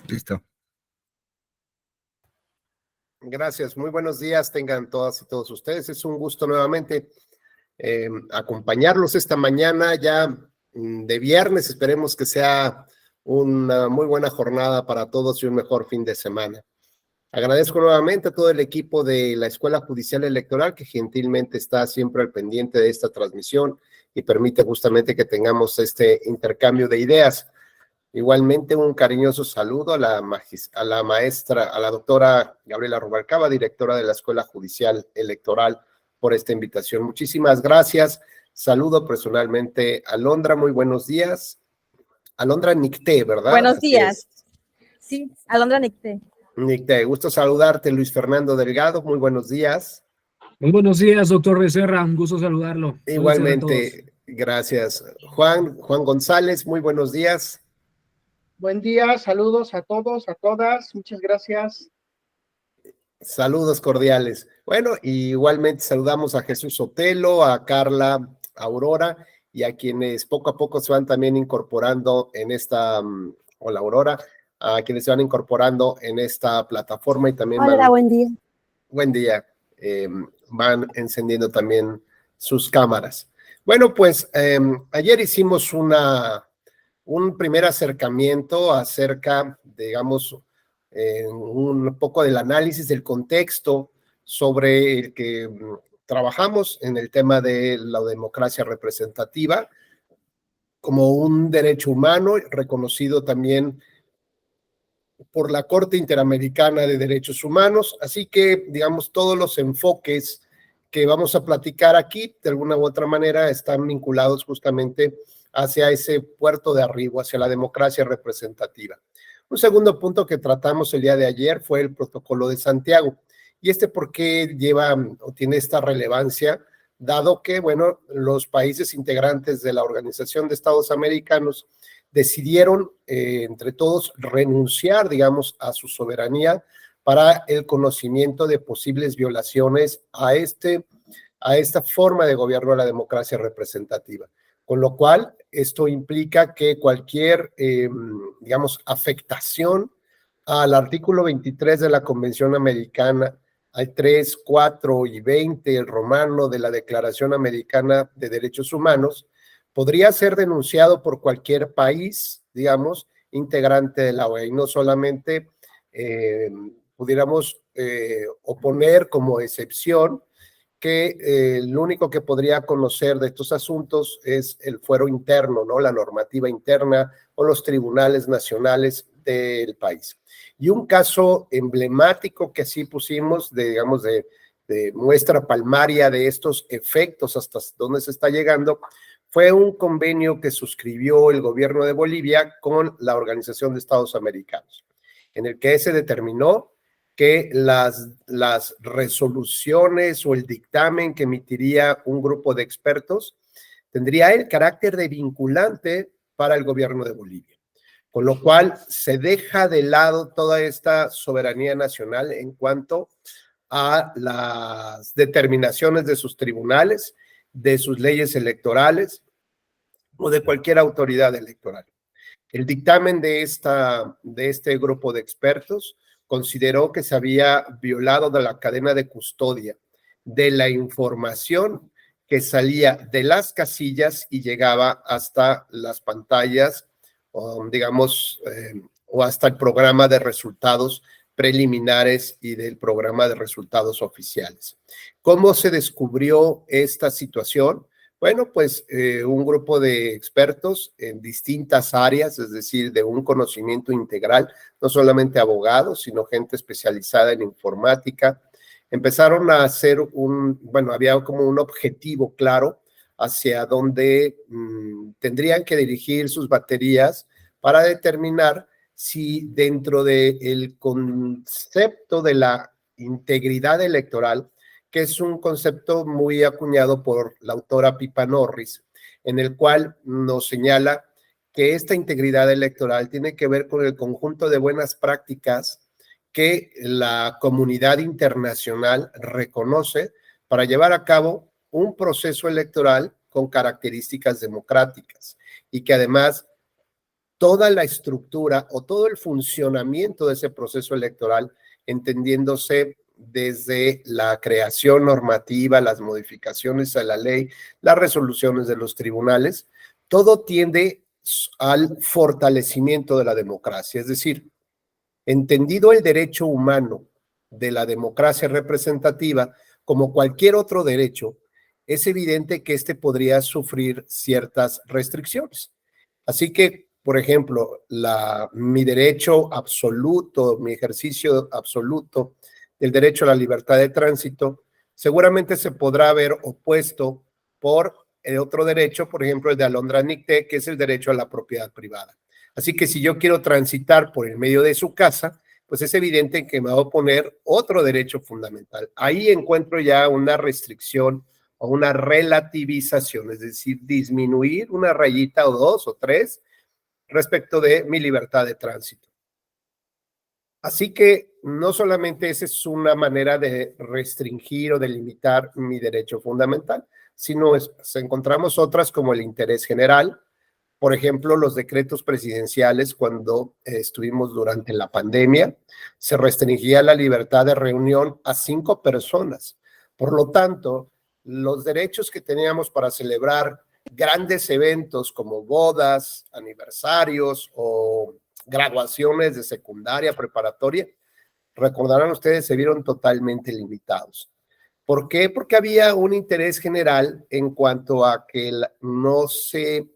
Listo. Gracias, muy buenos días tengan todas y todos ustedes. Es un gusto nuevamente acompañarlos esta mañana ya de viernes. Esperemos que sea una muy buena jornada para todos y un mejor fin de semana. Agradezco nuevamente a todo el equipo de la Escuela Judicial Electoral que gentilmente está siempre al pendiente de esta transmisión y permite justamente que tengamos este intercambio de ideas. Igualmente un cariñoso saludo a la maestra, a la doctora Gabriela Rubalcaba, directora de la Escuela Judicial Electoral, por esta invitación. Muchísimas gracias. Saludo personalmente a Alondra, muy buenos días. Alondra Nicté, ¿verdad? Buenos días. Sí, Alondra Nicté. Nicté, gusto saludarte. Luis Fernando Delgado, muy buenos días. Muy buenos días, doctor Becerra, un gusto saludarlo. Igualmente, gracias. Juan González, muy buenos días. Buen día, saludos a todos, a todas, muchas gracias. Saludos cordiales. Bueno, igualmente saludamos a Jesús Sotelo, a Carla Aurora y a quienes poco a poco se van también incorporando en esta, hola Aurora, a quienes se van incorporando en esta plataforma y también hola, buen día. Buen día. Van encendiendo también sus cámaras. Bueno, pues ayer hicimos un primer acercamiento acerca, digamos, un poco del análisis del contexto sobre el que trabajamos en el tema de la democracia representativa como un derecho humano reconocido también por la Corte Interamericana de Derechos Humanos. Así que, digamos, todos los enfoques que vamos a platicar aquí, de alguna u otra manera, están vinculados justamente hacia ese puerto de arribo, hacia la democracia representativa. Un segundo punto que tratamos el día de ayer fue el Protocolo de Santiago. ¿Y por qué lleva o tiene esta relevancia? Dado que, bueno, los países integrantes de la Organización de Estados Americanos decidieron entre todos renunciar, digamos, a su soberanía para el conocimiento de posibles violaciones a esta forma de gobierno de la democracia representativa. Con lo cual, esto implica que cualquier, digamos, afectación al artículo 23 de la Convención Americana, al 3, 4 y 20, el romano de la Declaración Americana de Derechos Humanos, podría ser denunciado por cualquier país, digamos, integrante de la OEA, y no solamente pudiéramos oponer como excepción que el único que podría conocer de estos asuntos es el fuero interno, ¿no? La normativa interna o los tribunales nacionales del país. Y un caso emblemático que así pusimos, digamos, de muestra palmaria de estos efectos hasta dónde se está llegando, fue un convenio que suscribió el gobierno de Bolivia con la Organización de Estados Americanos, en el que se determinó que las resoluciones o el dictamen que emitiría un grupo de expertos tendría el carácter de vinculante para el gobierno de Bolivia, con lo cual se deja de lado toda esta soberanía nacional en cuanto a las determinaciones de sus tribunales, de sus leyes electorales o de cualquier autoridad electoral. El dictamen de este grupo de expertos consideró que se había violado de la cadena de custodia de la información que salía de las casillas y llegaba hasta las pantallas, digamos, o hasta el programa de resultados preliminares y del programa de resultados oficiales. ¿Cómo se descubrió esta situación? Bueno, pues un grupo de expertos en distintas áreas, es decir, de un conocimiento integral, no solamente abogados, sino gente especializada en informática, empezaron a hacer había como un objetivo claro hacia dónde tendrían que dirigir sus baterías para determinar si dentro del concepto de la integridad electoral, que es un concepto muy acuñado por la autora Pippa Norris, en el cual nos señala que esta integridad electoral tiene que ver con el conjunto de buenas prácticas que la comunidad internacional reconoce para llevar a cabo un proceso electoral con características democráticas y que además toda la estructura o todo el funcionamiento de ese proceso electoral, entendiéndose desde la creación normativa, las modificaciones a la ley, las resoluciones de los tribunales, todo tiende al fortalecimiento de la democracia. Es decir, entendido el derecho humano de la democracia representativa como cualquier otro derecho, es evidente que este podría sufrir ciertas restricciones. Así que, por ejemplo, mi derecho absoluto, mi ejercicio absoluto del derecho a la libertad de tránsito, seguramente se podrá ver opuesto por el otro derecho, por ejemplo, el de Alondra Nicté, que es el derecho a la propiedad privada. Así que si yo quiero transitar por el medio de su casa, pues es evidente que me va a oponer otro derecho fundamental. Ahí encuentro ya una restricción o una relativización, es decir, disminuir una rayita o dos o tres respecto de mi libertad de tránsito. Así que no solamente esa es una manera de restringir o de limitar mi derecho fundamental, sino encontramos otras como el interés general. Por ejemplo, los decretos presidenciales, cuando estuvimos durante la pandemia, se restringía la libertad de reunión a 5 personas. Por lo tanto, los derechos que teníamos para celebrar grandes eventos como bodas, aniversarios o graduaciones de secundaria, preparatoria, recordarán ustedes, se vieron totalmente limitados. ¿Por qué? Porque había un interés general en cuanto a que no se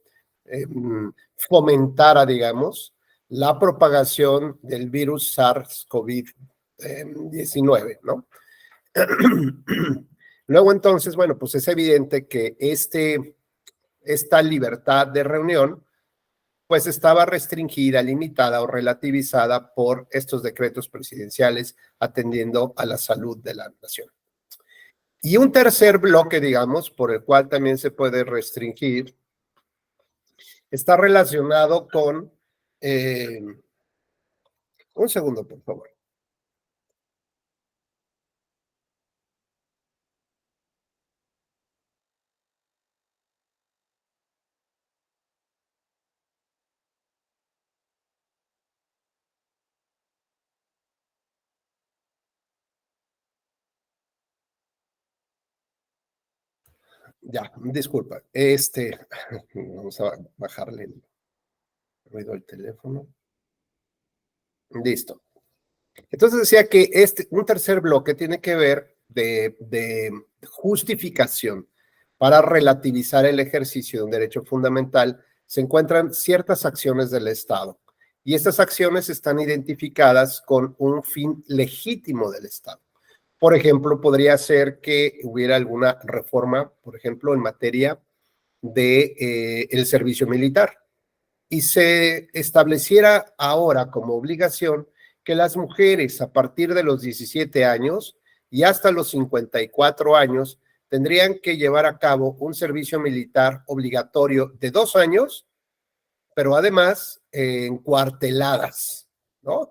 fomentara, digamos, la propagación del virus SARS-CoV-19, ¿no? Luego entonces, bueno, pues es evidente que esta libertad de reunión pues estaba restringida, limitada o relativizada por estos decretos presidenciales atendiendo a la salud de la nación. Y un tercer bloque, digamos, por el cual también se puede restringir, está relacionado con... un segundo, por favor. Ya, disculpa. Vamos a bajarle el ruido al teléfono. Listo. Entonces decía que un tercer bloque tiene que ver de justificación para relativizar el ejercicio de un derecho fundamental. Se encuentran ciertas acciones del Estado y estas acciones están identificadas con un fin legítimo del Estado. Por ejemplo, podría ser que hubiera alguna reforma, por ejemplo, en materia de el servicio militar y se estableciera ahora como obligación que las mujeres a partir de los 17 años y hasta los 54 años tendrían que llevar a cabo un servicio militar obligatorio de 2 años, pero además encuarteladas, ¿no?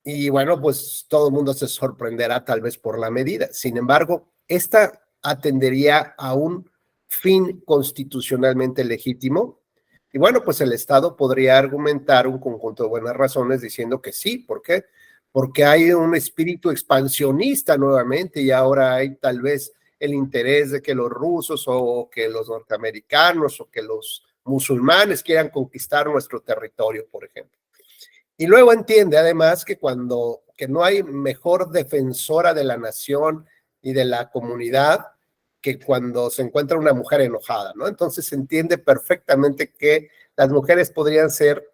Y bueno, pues todo el mundo se sorprenderá tal vez por la medida. Sin embargo, esta atendería a un fin constitucionalmente legítimo. Y bueno, pues el Estado podría argumentar un conjunto de buenas razones diciendo que sí. ¿Por qué? Porque hay un espíritu expansionista nuevamente y ahora hay tal vez el interés de que los rusos o que los norteamericanos o que los musulmanes quieran conquistar nuestro territorio, por ejemplo. Y luego entiende además que que no hay mejor defensora de la nación y de la comunidad que cuando se encuentra una mujer enojada, ¿no? Entonces se entiende perfectamente que las mujeres podrían ser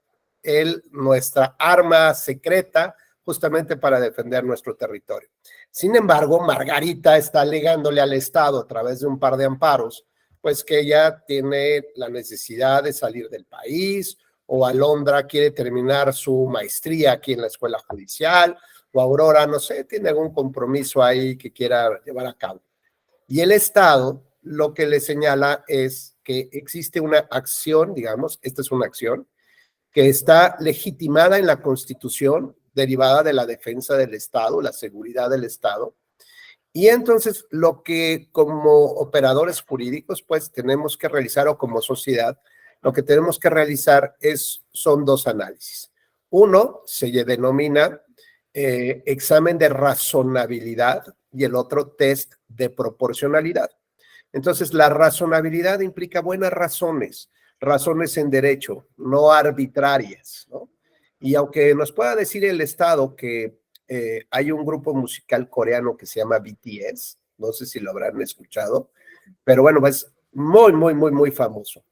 nuestra arma secreta justamente para defender nuestro territorio. Sin embargo, Margarita está alegándole al Estado a través de un par de amparos, pues que ella tiene la necesidad de salir del país, o Alondra quiere terminar su maestría aquí en la escuela judicial, o Aurora, no sé, tiene algún compromiso ahí que quiera llevar a cabo. Y el Estado lo que le señala es que existe una acción, digamos, esta es una acción, que está legitimada en la Constitución, derivada de la defensa del Estado, la seguridad del Estado. Y entonces lo que como operadores jurídicos, pues tenemos que realizar o como sociedad, lo que tenemos que realizar son dos análisis. Uno se denomina examen de razonabilidad y el otro test de proporcionalidad. Entonces, la razonabilidad implica buenas razones en derecho, no arbitrarias, ¿no? Y aunque nos pueda decir el Estado que hay un grupo musical coreano que se llama BTS, no sé si lo habrán escuchado, pero bueno, es muy famoso.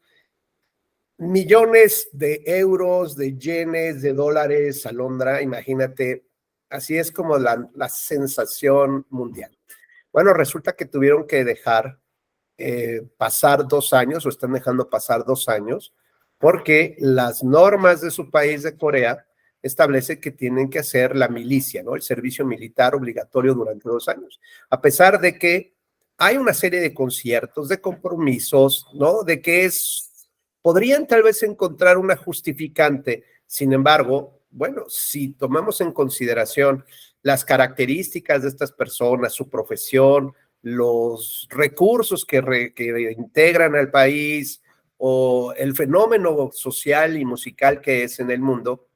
Millones de euros, de yenes, de dólares, Alondra, imagínate, así es como la sensación mundial. Bueno, resulta que tuvieron que dejar pasar 2 años, o están dejando pasar 2 años, porque las normas de su país, de Corea, establecen que tienen que hacer la milicia, ¿no? El servicio militar obligatorio durante 2 años. A pesar de que hay una serie de conciertos, de compromisos, ¿no? De que podrían tal vez encontrar una justificante. Sin embargo, bueno, si tomamos en consideración las características de estas personas, su profesión, los recursos que integran al país o el fenómeno social y musical que es en el mundo,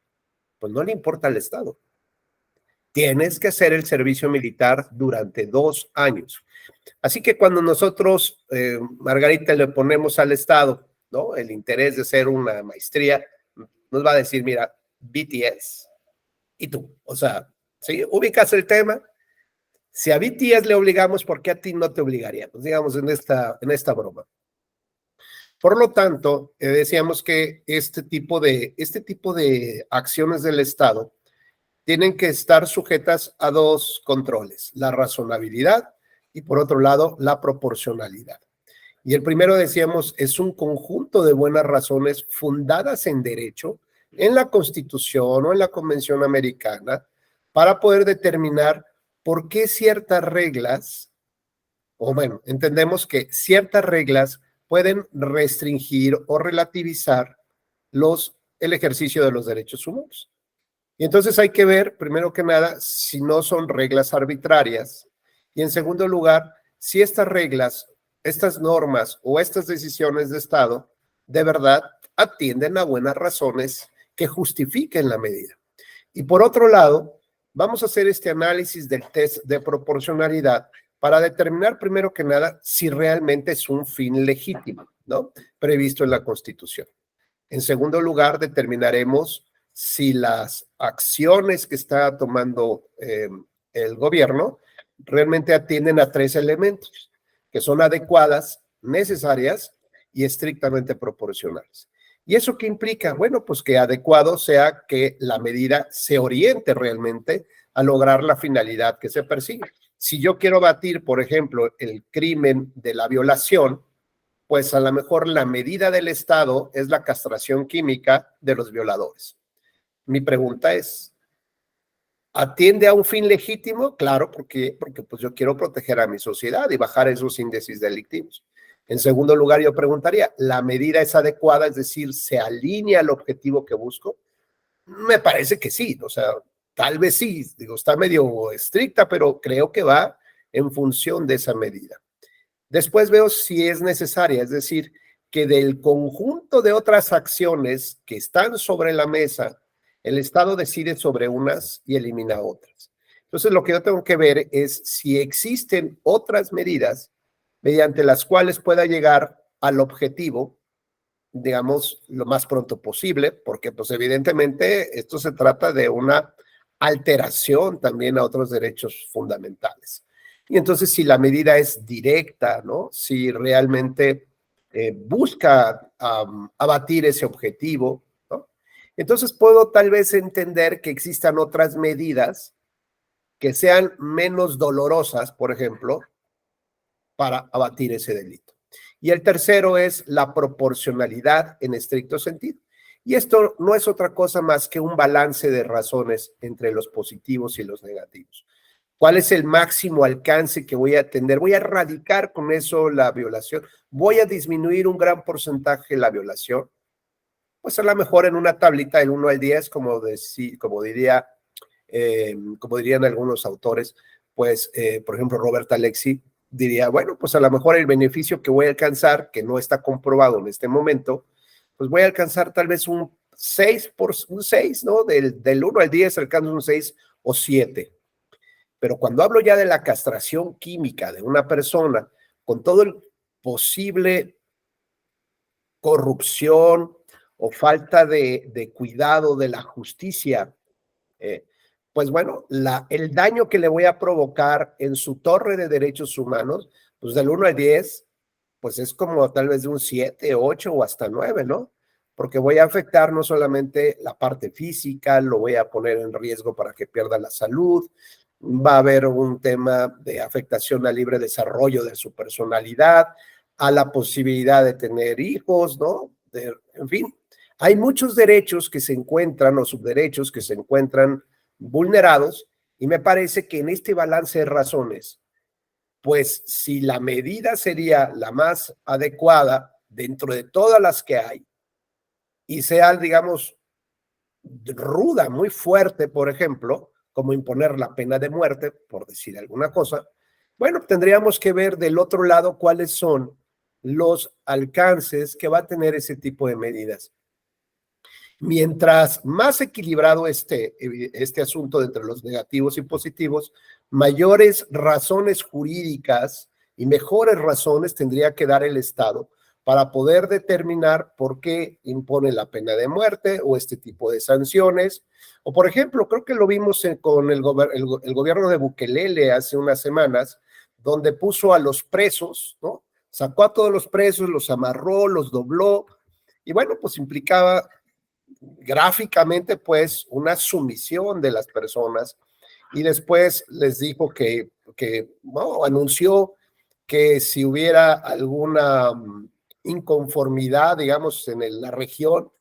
pues no le importa al Estado. Tienes que hacer el servicio militar durante 2 años. Así que cuando nosotros, Margarita, le ponemos al Estado, ¿no?, el interés de hacer una maestría, nos va a decir, mira, BTS, ¿y tú? O sea, ¿sí? ¿Ubicas el tema? Si a BTS le obligamos, ¿por qué a ti no te obligaríamos? Digamos, en esta broma. Por lo tanto, decíamos que este tipo de acciones del Estado tienen que estar sujetas a 2 controles, la razonabilidad y, por otro lado, la proporcionalidad. Y el primero, decíamos, es un conjunto de buenas razones fundadas en derecho, en la Constitución o en la Convención Americana, para poder determinar por qué ciertas reglas, o bueno, entendemos que ciertas reglas pueden restringir o relativizar el ejercicio de los derechos humanos. Y entonces hay que ver, primero que nada, si no son reglas arbitrarias, y en segundo lugar, si estas reglas, estas normas o estas decisiones de Estado de verdad atienden a buenas razones que justifiquen la medida. Y por otro lado, vamos a hacer este análisis del test de proporcionalidad para determinar primero que nada si realmente es un fin legítimo, ¿no?, previsto en la Constitución. En segundo lugar, determinaremos si las acciones que está tomando el gobierno realmente atienden a 3 elementos, que son adecuadas, necesarias y estrictamente proporcionales. ¿Y eso qué implica? Bueno, pues que adecuado sea que la medida se oriente realmente a lograr la finalidad que se persigue. Si yo quiero batir, por ejemplo, el crimen de la violación, pues a lo mejor la medida del Estado es la castración química de los violadores. Mi pregunta es, ¿atiende a un fin legítimo? Claro, porque pues yo quiero proteger a mi sociedad y bajar esos índices delictivos. En segundo lugar, yo preguntaría, ¿la medida es adecuada? Es decir, ¿se alinea al objetivo que busco? Me parece que sí, o sea, tal vez sí, digo, está medio estricta, pero creo que va en función de esa medida. Después veo si es necesaria, es decir, que del conjunto de otras acciones que están sobre la mesa, el Estado decide sobre unas y elimina otras. Entonces, lo que yo tengo que ver es si existen otras medidas mediante las cuales pueda llegar al objetivo, digamos, lo más pronto posible, porque pues evidentemente esto se trata de una alteración también a otros derechos fundamentales. Y entonces si la medida es directa, ¿no?, si realmente busca abatir ese objetivo, ¿no?, entonces puedo tal vez entender que existan otras medidas que sean menos dolorosas, por ejemplo, para abatir ese delito. Y el tercero es la proporcionalidad en estricto sentido. Y esto no es otra cosa más que un balance de razones entre los positivos y los negativos. ¿Cuál es el máximo alcance que voy a tener? ¿Voy a erradicar con eso la violación? ¿Voy a disminuir un gran porcentaje la violación? Pues a lo mejor en una tablita del 1 al 10, como dirían algunos autores, pues, por ejemplo, Robert Alexy diría, bueno, pues a lo mejor el beneficio que voy a alcanzar, que no está comprobado en este momento, pues voy a alcanzar tal vez un 6, ¿no? Del 1 al 10 alcanzo un 6 o 7. Pero cuando hablo ya de la castración química de una persona, con todo el posible corrupción o falta de cuidado de la justicia, pues bueno, el daño que le voy a provocar en su torre de derechos humanos, pues del 1 al 10, pues es como tal vez de un 7, 8 o hasta 9, ¿no? Porque voy a afectar no solamente la parte física, lo voy a poner en riesgo para que pierda la salud, va a haber un tema de afectación al libre desarrollo de su personalidad, a la posibilidad de tener hijos, ¿no? En fin, hay muchos derechos que se encuentran o subderechos que se encuentran vulnerados y me parece que en este balance de razones, pues si la medida sería la más adecuada dentro de todas las que hay y sea, digamos, ruda, muy fuerte, por ejemplo, como imponer la pena de muerte, por decir alguna cosa, bueno, tendríamos que ver del otro lado cuáles son los alcances que va a tener ese tipo de medidas. Mientras más equilibrado esté este asunto entre los negativos y positivos, mayores razones jurídicas y mejores razones tendría que dar el Estado para poder determinar por qué impone la pena de muerte o este tipo de sanciones. O, por ejemplo, creo que lo vimos con el gobierno de Bukele hace unas semanas, donde puso a los presos, ¿no? Sacó a todos los presos, los amarró, los dobló, y bueno, pues implicaba gráficamente, pues, una sumisión de las personas, y después les dijo bueno, anunció que si hubiera alguna inconformidad, digamos, en la región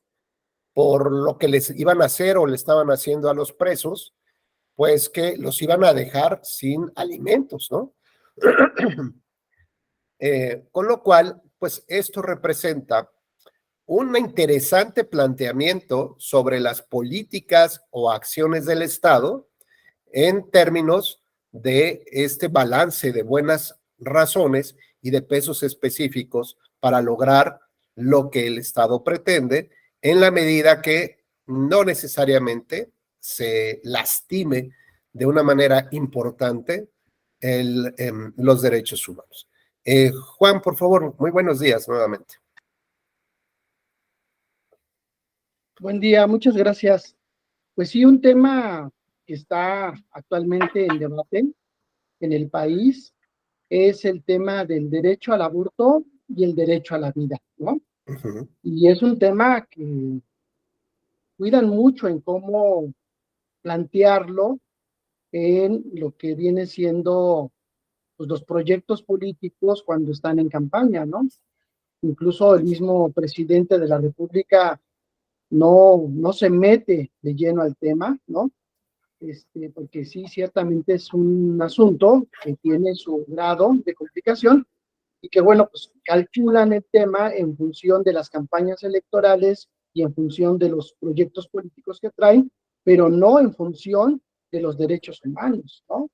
por lo que les iban a hacer o le estaban haciendo a los presos, pues que los iban a dejar sin alimentos, ¿no? Con lo cual, pues esto representa un interesante planteamiento sobre las políticas o acciones del Estado en términos de este balance de buenas razones y de pesos específicos para lograr lo que el Estado pretende, en la medida que no necesariamente se lastime de una manera importante los derechos humanos. Juan, por favor, muy buenos días nuevamente. Buen día, muchas gracias. Pues sí, un tema que está actualmente en debate en el país es el tema del derecho al aborto y el derecho a la vida, ¿no? Uh-huh. Y es un tema que cuidan mucho en cómo plantearlo en lo que viene siendo pues, los proyectos políticos cuando están en campaña, ¿no? Incluso el mismo presidente de la República no se mete de lleno al tema, ¿no? Porque sí, ciertamente es un asunto que tiene su grado de complicación y que, bueno, pues calculan el tema en función de las campañas electorales y en función de los proyectos políticos que traen, pero no en función de los derechos humanos, ¿no?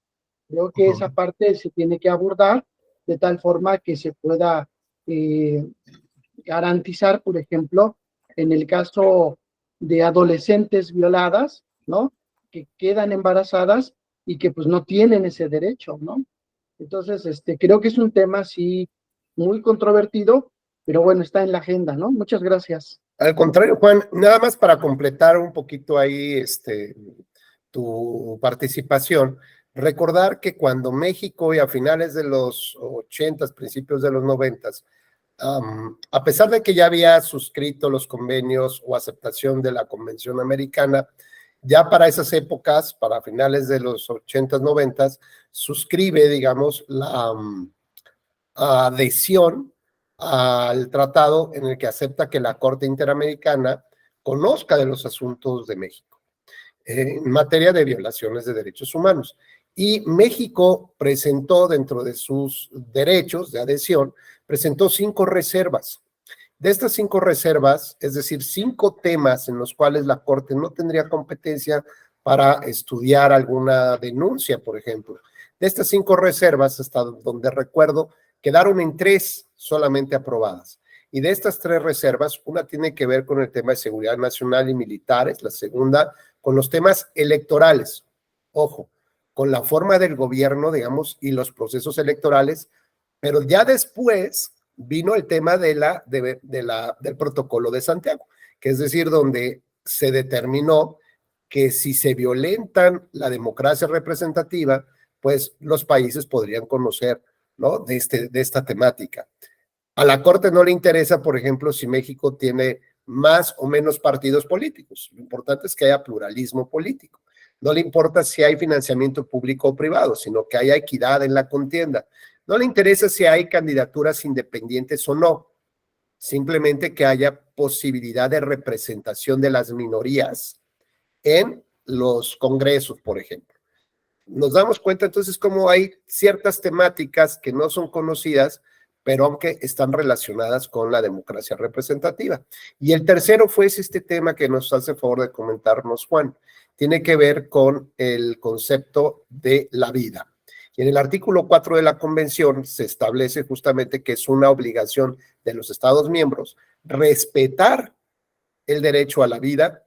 Creo que esa parte se tiene que abordar de tal forma que se pueda garantizar, por ejemplo, en el caso de adolescentes violadas, ¿no? Que quedan embarazadas y que pues no tienen ese derecho, ¿no? Entonces, creo que es un tema sí muy controvertido, pero bueno, está en la agenda, ¿no? Muchas gracias. Al contrario, Juan, nada más para completar un poquito ahí tu participación, recordar que cuando México y a finales de los 80s, principios de los 90s, a pesar de que ya había suscrito los convenios o aceptación de la Convención Americana, ya para esas épocas, para finales de los 80s, 90s, suscribe, digamos, la adhesión al tratado en el que acepta que la Corte Interamericana conozca de los asuntos de México en materia de violaciones de derechos humanos. Y México presentó dentro de sus derechos de adhesión, presentó 5 reservas. De estas 5 reservas, es decir, 5 temas en los cuales la Corte no tendría competencia para estudiar alguna denuncia, por ejemplo. De estas 5 reservas, hasta donde recuerdo, quedaron en 3 solamente aprobadas. Y de estas 3 reservas, una tiene que ver con el tema de seguridad nacional y militares, la segunda con los temas electorales, ojo, con la forma del gobierno, digamos, y los procesos electorales, pero ya después vino el tema del protocolo de Santiago, que es decir, donde se determinó que si se violentan la democracia representativa, pues los países podrían conocer, ¿no?, de esta temática. A la Corte no le interesa, por ejemplo, si México tiene más o menos partidos políticos. Lo importante es que haya pluralismo político. No le importa si hay financiamiento público o privado, sino que haya equidad en la contienda. No le interesa si hay candidaturas independientes o no. Simplemente que haya posibilidad de representación de las minorías en los congresos, por ejemplo. Nos damos cuenta entonces cómo hay ciertas temáticas que no son conocidas, pero aunque están relacionadas con la democracia representativa. Y el tercero fue este tema que nos hace favor de comentarnos Juan. Tiene que ver con el concepto de la vida. Y en el artículo 4 de la Convención se establece justamente que es una obligación de los Estados miembros respetar el derecho a la vida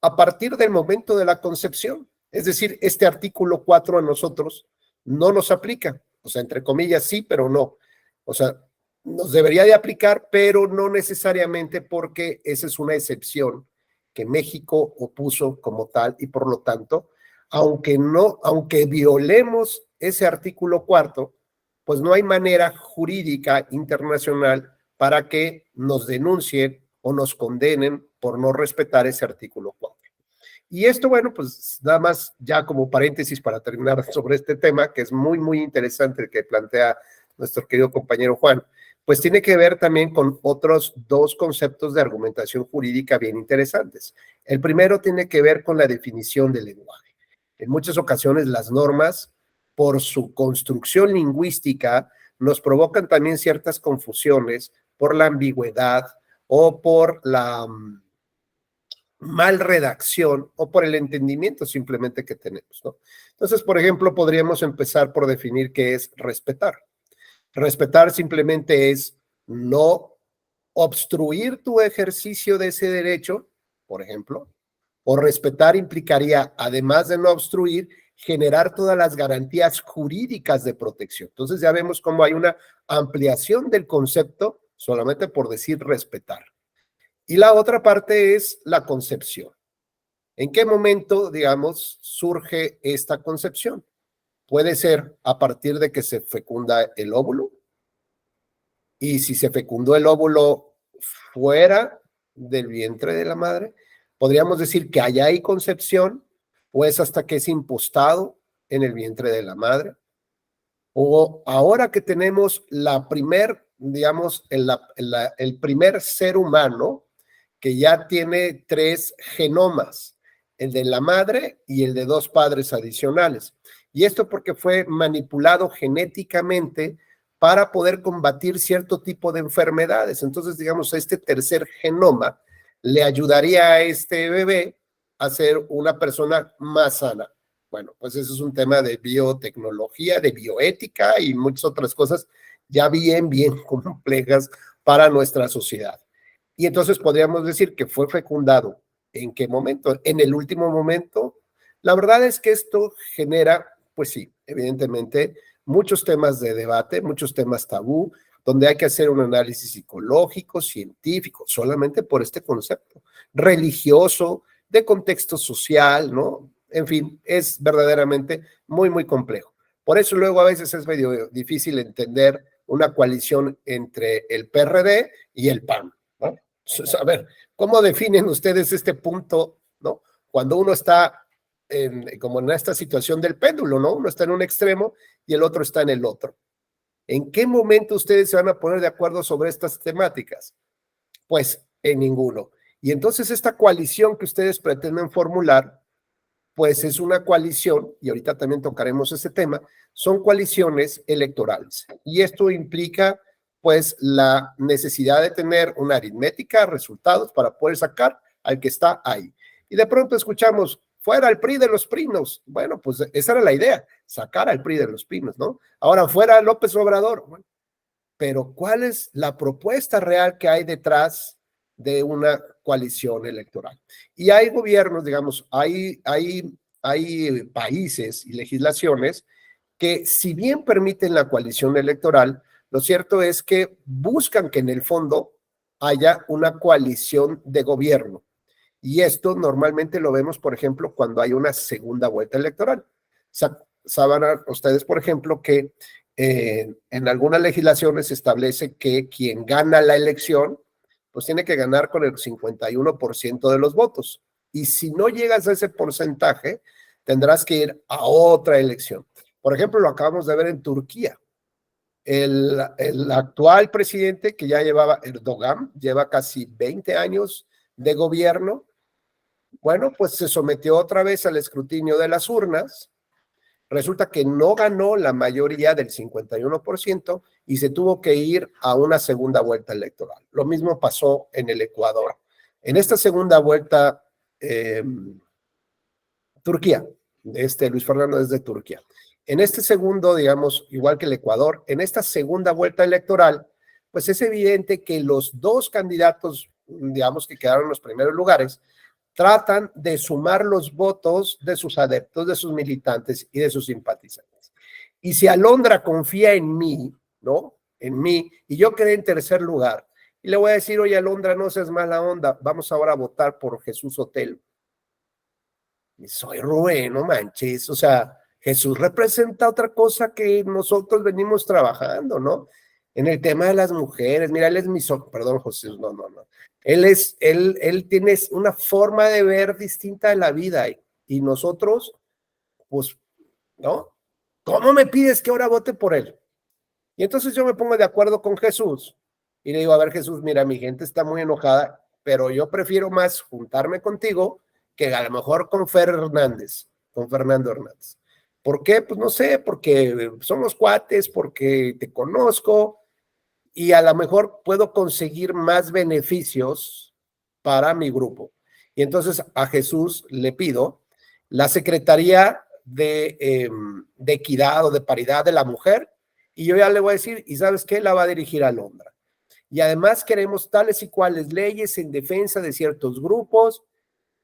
a partir del momento de la concepción. Es decir, este artículo 4 a nosotros no nos aplica. O sea, entre comillas, sí, pero no. O sea, nos debería de aplicar, pero no necesariamente, porque esa es una excepción que México opuso como tal, y por lo tanto, aunque violemos ese artículo 4, pues no hay manera jurídica internacional para que nos denuncien o nos condenen por no respetar ese artículo 4. Y esto, bueno, pues nada más ya como paréntesis para terminar sobre este tema, que es muy, muy interesante el que plantea nuestro querido compañero Juan, pues tiene que ver también con otros 2 conceptos de argumentación jurídica bien interesantes. El primero tiene que ver con la definición del lenguaje. En muchas ocasiones las normas, por su construcción lingüística, nos provocan también ciertas confusiones por la ambigüedad o por la mal redacción o por el entendimiento simplemente que tenemos, ¿no? Entonces, por ejemplo, podríamos empezar por definir qué es respetar. Respetar simplemente es no obstruir tu ejercicio de ese derecho, por ejemplo, o respetar implicaría, además de no obstruir, generar todas las garantías jurídicas de protección. Entonces ya vemos cómo hay una ampliación del concepto solamente por decir respetar. Y la otra parte es la concepción. ¿En qué momento, digamos, surge esta concepción? Puede ser a partir de que se fecunda el óvulo, y si se fecundó el óvulo fuera del vientre de la madre, podríamos decir que allá hay concepción, o es hasta que es impostado en el vientre de la madre, o ahora que tenemos digamos, el primer ser humano que ya tiene 3 genomas, el de la madre y el de 2 padres adicionales. Y esto porque fue manipulado genéticamente para poder combatir cierto tipo de enfermedades. Entonces, digamos, este tercer genoma le ayudaría a este bebé a ser una persona más sana. Bueno, pues eso es un tema de biotecnología, de bioética y muchas otras cosas ya bien complejas para nuestra sociedad. Y entonces podríamos decir que fue fecundado. ¿En qué momento? En el último momento. La verdad es que esto genera, pues sí, evidentemente, muchos temas de debate, muchos temas tabú, donde hay que hacer un análisis psicológico, científico, solamente por este concepto, religioso, de contexto social, ¿no? En fin, es verdaderamente muy complejo. Por eso luego a veces es medio difícil entender una coalición entre el PRD y el PAN, ¿no? A ver, ¿cómo definen ustedes este punto, ¿no? Cuando uno está como en esta situación del péndulo, ¿no? Uno está en un extremo y el otro está en el otro. ¿En qué momento ustedes se van a poner de acuerdo sobre estas temáticas? Pues en ninguno. Y entonces esta coalición que ustedes pretenden formular, pues es una coalición, y ahorita también tocaremos ese tema, son coaliciones electorales. Y esto implica, pues, la necesidad de tener una aritmética, resultados para poder sacar al que está ahí. Y de pronto escuchamos, fuera el PRI de los Pinos. Bueno, pues esa era la idea, sacar al PRI de los Pinos, ¿no? Ahora fuera López Obrador. Bueno, pero ¿cuál es la propuesta real que hay detrás de una coalición electoral? Y hay gobiernos, digamos, hay países y legislaciones que, si bien permiten la coalición electoral, lo cierto es que buscan que en el fondo haya una coalición de gobierno. Y esto normalmente lo vemos, por ejemplo, cuando hay una segunda vuelta electoral. Saben ustedes, por ejemplo, que en algunas legislaciones se establece que quien gana la elección, pues tiene que ganar con el 51% de los votos. Y si no llegas a ese porcentaje, tendrás que ir a otra elección. Por ejemplo, lo acabamos de ver en Turquía. El actual presidente, que ya llevaba, Erdogan, lleva casi 20 años de gobierno. Bueno, pues se sometió otra vez al escrutinio de las urnas. Resulta que no ganó la mayoría del 51% y se tuvo que ir a una segunda vuelta electoral. Lo mismo pasó en el Ecuador. En esta segunda vuelta, Turquía, Luis Fernando es de Turquía. En este segundo, digamos, igual que el Ecuador, en esta segunda vuelta electoral, pues es evidente que los dos candidatos, digamos, que quedaron en los primeros lugares, tratan de sumar los votos de sus adeptos, de sus militantes y de sus simpatizantes. Y si Alondra confía en mí, ¿no? En mí, y yo quedé en tercer lugar, y le voy a decir, oye, Alondra, no seas mala onda, vamos ahora a votar por Jesús Otelo. Y soy Rubén, no manches, o sea, Jesús representa otra cosa que nosotros venimos trabajando, ¿no? En el tema de las mujeres, mira, él es perdón, José, no. Él tiene una forma de ver distinta de la vida y nosotros, pues, ¿no? ¿Cómo me pides que ahora vote por él? Y entonces yo me pongo de acuerdo con Jesús y le digo, a ver, Jesús, mira, mi gente está muy enojada, pero yo prefiero más juntarme contigo que a lo mejor con Fernando Hernández. ¿Por qué? Pues no sé, porque somos cuates, porque te conozco, y a lo mejor puedo conseguir más beneficios para mi grupo. Y entonces a Jesús le pido la Secretaría de Equidad o de Paridad de la Mujer, y yo ya le voy a decir, ¿y sabes qué? La va a dirigir a Alondra. Y además queremos tales y cuales leyes en defensa de ciertos grupos,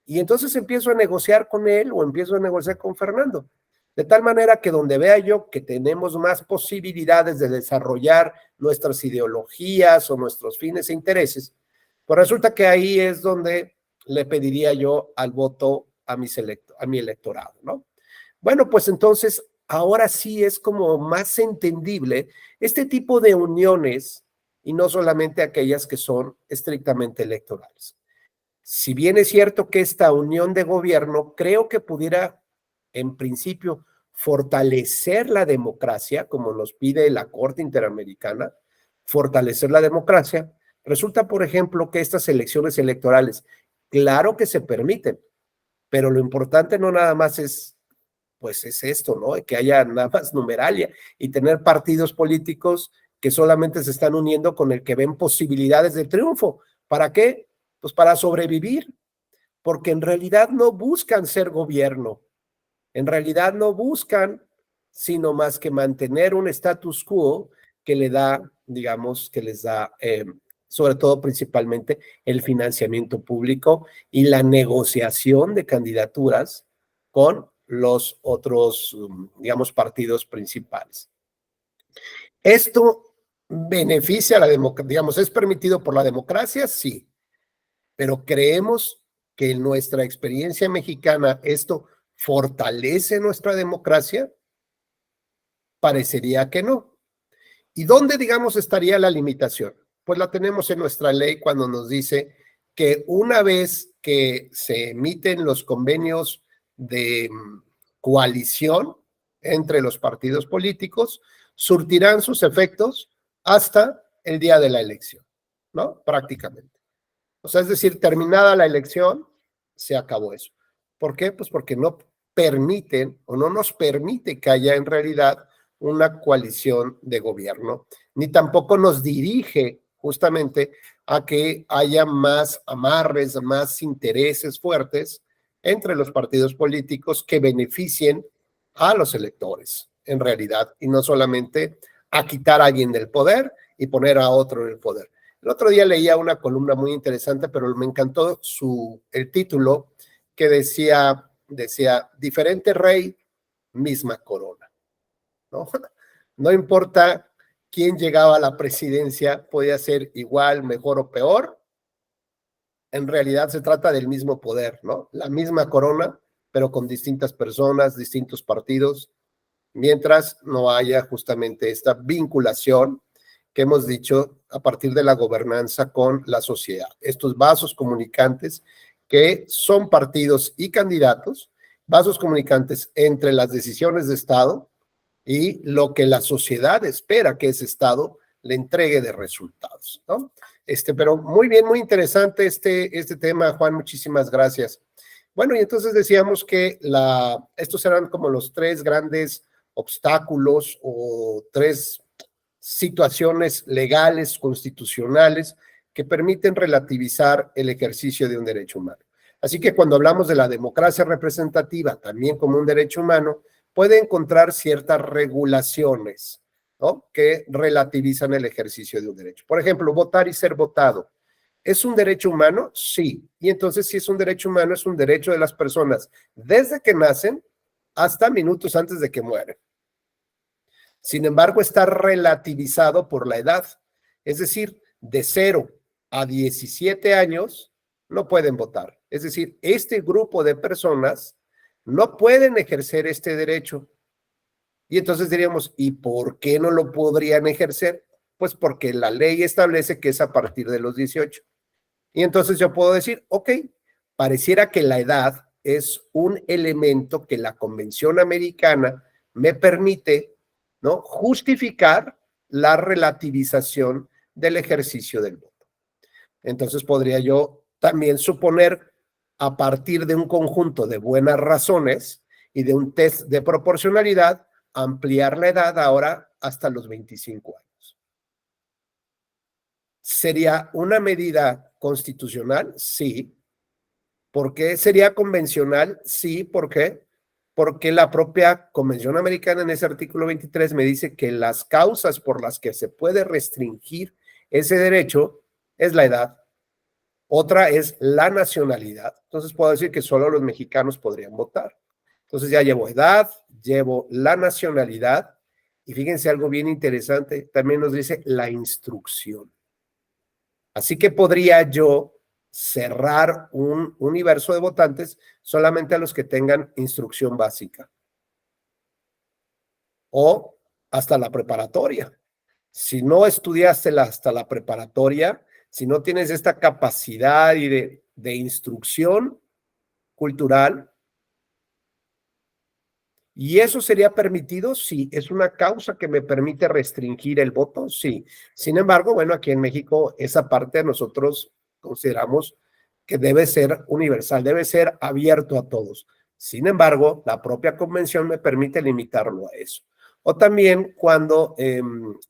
y entonces empiezo a negociar con él o empiezo a negociar con Fernando. De tal manera que donde vea yo que tenemos más posibilidades de desarrollar nuestras ideologías o nuestros fines e intereses, pues resulta que ahí es donde le pediría yo al voto a mi electorado, ¿no? Bueno, pues entonces ahora sí es como más entendible este tipo de uniones y no solamente aquellas que son estrictamente electorales. Si bien es cierto que esta unión de gobierno creo que pudiera, en principio, fortalecer la democracia, como nos pide la Corte Interamericana, fortalecer la democracia, resulta, por ejemplo, que estas elecciones electorales, claro que se permiten, pero lo importante no nada más es, pues es esto, ¿no? Que haya nada más numeralia y tener partidos políticos que solamente se están uniendo con el que ven posibilidades de triunfo. ¿Para qué? Pues para sobrevivir, porque en realidad no buscan ser gobierno, en realidad no buscan sino más que mantener un status quo que le da, digamos, que les da, sobre todo principalmente, el financiamiento público y la negociación de candidaturas con los otros, digamos, partidos principales. Esto beneficia a la democracia, digamos, ¿es permitido por la democracia? Sí, pero creemos que en nuestra experiencia mexicana esto fortalece nuestra democracia. Parecería que no. ¿Y dónde, digamos, estaría la limitación? Pues la tenemos en nuestra ley cuando nos dice que una vez que se emiten los convenios de coalición entre los partidos políticos, surtirán sus efectos hasta el día de la elección, ¿no? Prácticamente. O sea, es decir, terminada la elección, se acabó eso. ¿Por qué? Pues porque no permiten o no nos permite que haya en realidad una coalición de gobierno, ni tampoco nos dirige justamente a que haya más amarres, más intereses fuertes entre los partidos políticos que beneficien a los electores, en realidad, y no solamente a quitar a alguien del poder y poner a otro en el poder. El otro día leía una columna muy interesante, pero me encantó el título que decía, diferente rey, misma corona, ¿no? No importa quién llegaba a la presidencia, podía ser igual, mejor o peor. En realidad se trata del mismo poder, ¿no? La misma corona, pero con distintas personas, distintos partidos, mientras no haya justamente esta vinculación que hemos dicho a partir de la gobernanza con la sociedad. Estos vasos comunicantes que son partidos y candidatos, vasos comunicantes entre las decisiones de Estado y lo que la sociedad espera que ese Estado le entregue de resultados, ¿no? Pero muy bien, muy interesante este tema, Juan, muchísimas gracias. Bueno, y entonces decíamos que estos eran como los tres grandes obstáculos o tres situaciones legales, constitucionales, que permiten relativizar el ejercicio de un derecho humano. Así que cuando hablamos de la democracia representativa, también como un derecho humano, puede encontrar ciertas regulaciones, ¿no?, que relativizan el ejercicio de un derecho. Por ejemplo, votar y ser votado. ¿Es un derecho humano? Sí. Y entonces, si es un derecho humano, es un derecho de las personas desde que nacen hasta minutos antes de que mueren. Sin embargo, está relativizado por la edad. Es decir, de 0 a 17 años no pueden votar. Es decir, este grupo de personas no pueden ejercer este derecho. Y entonces diríamos, ¿y por qué no lo podrían ejercer? Pues porque la ley establece que es a partir de los 18. Y entonces yo puedo decir, ok, pareciera que la edad es un elemento que la Convención Americana me permite, ¿no?, justificar la relativización del ejercicio del voto. Entonces podría yo también suponer, a partir de un conjunto de buenas razones y de un test de proporcionalidad, ampliar la edad ahora hasta los 25 años. ¿Sería una medida constitucional? Sí. ¿Por qué sería convencional? Sí. ¿Por qué? Porque la propia Convención Americana en ese artículo 23 me dice que las causas por las que se puede restringir ese derecho es la edad. Otra es la nacionalidad. Entonces puedo decir que solo los mexicanos podrían votar. Entonces ya llevo edad, llevo la nacionalidad y fíjense algo bien interesante, también nos dice la instrucción. Así que podría yo cerrar un universo de votantes solamente a los que tengan instrucción básica o hasta la preparatoria. Si no estudiaste hasta la preparatoria, si no tienes esta capacidad y de instrucción cultural, ¿y eso sería permitido? Sí. ¿Es una causa que me permite restringir el voto? Sí. Sin embargo, bueno, aquí en México esa parte nosotros consideramos que debe ser universal, debe ser abierto a todos. Sin embargo, la propia convención me permite limitarlo a eso. O también cuando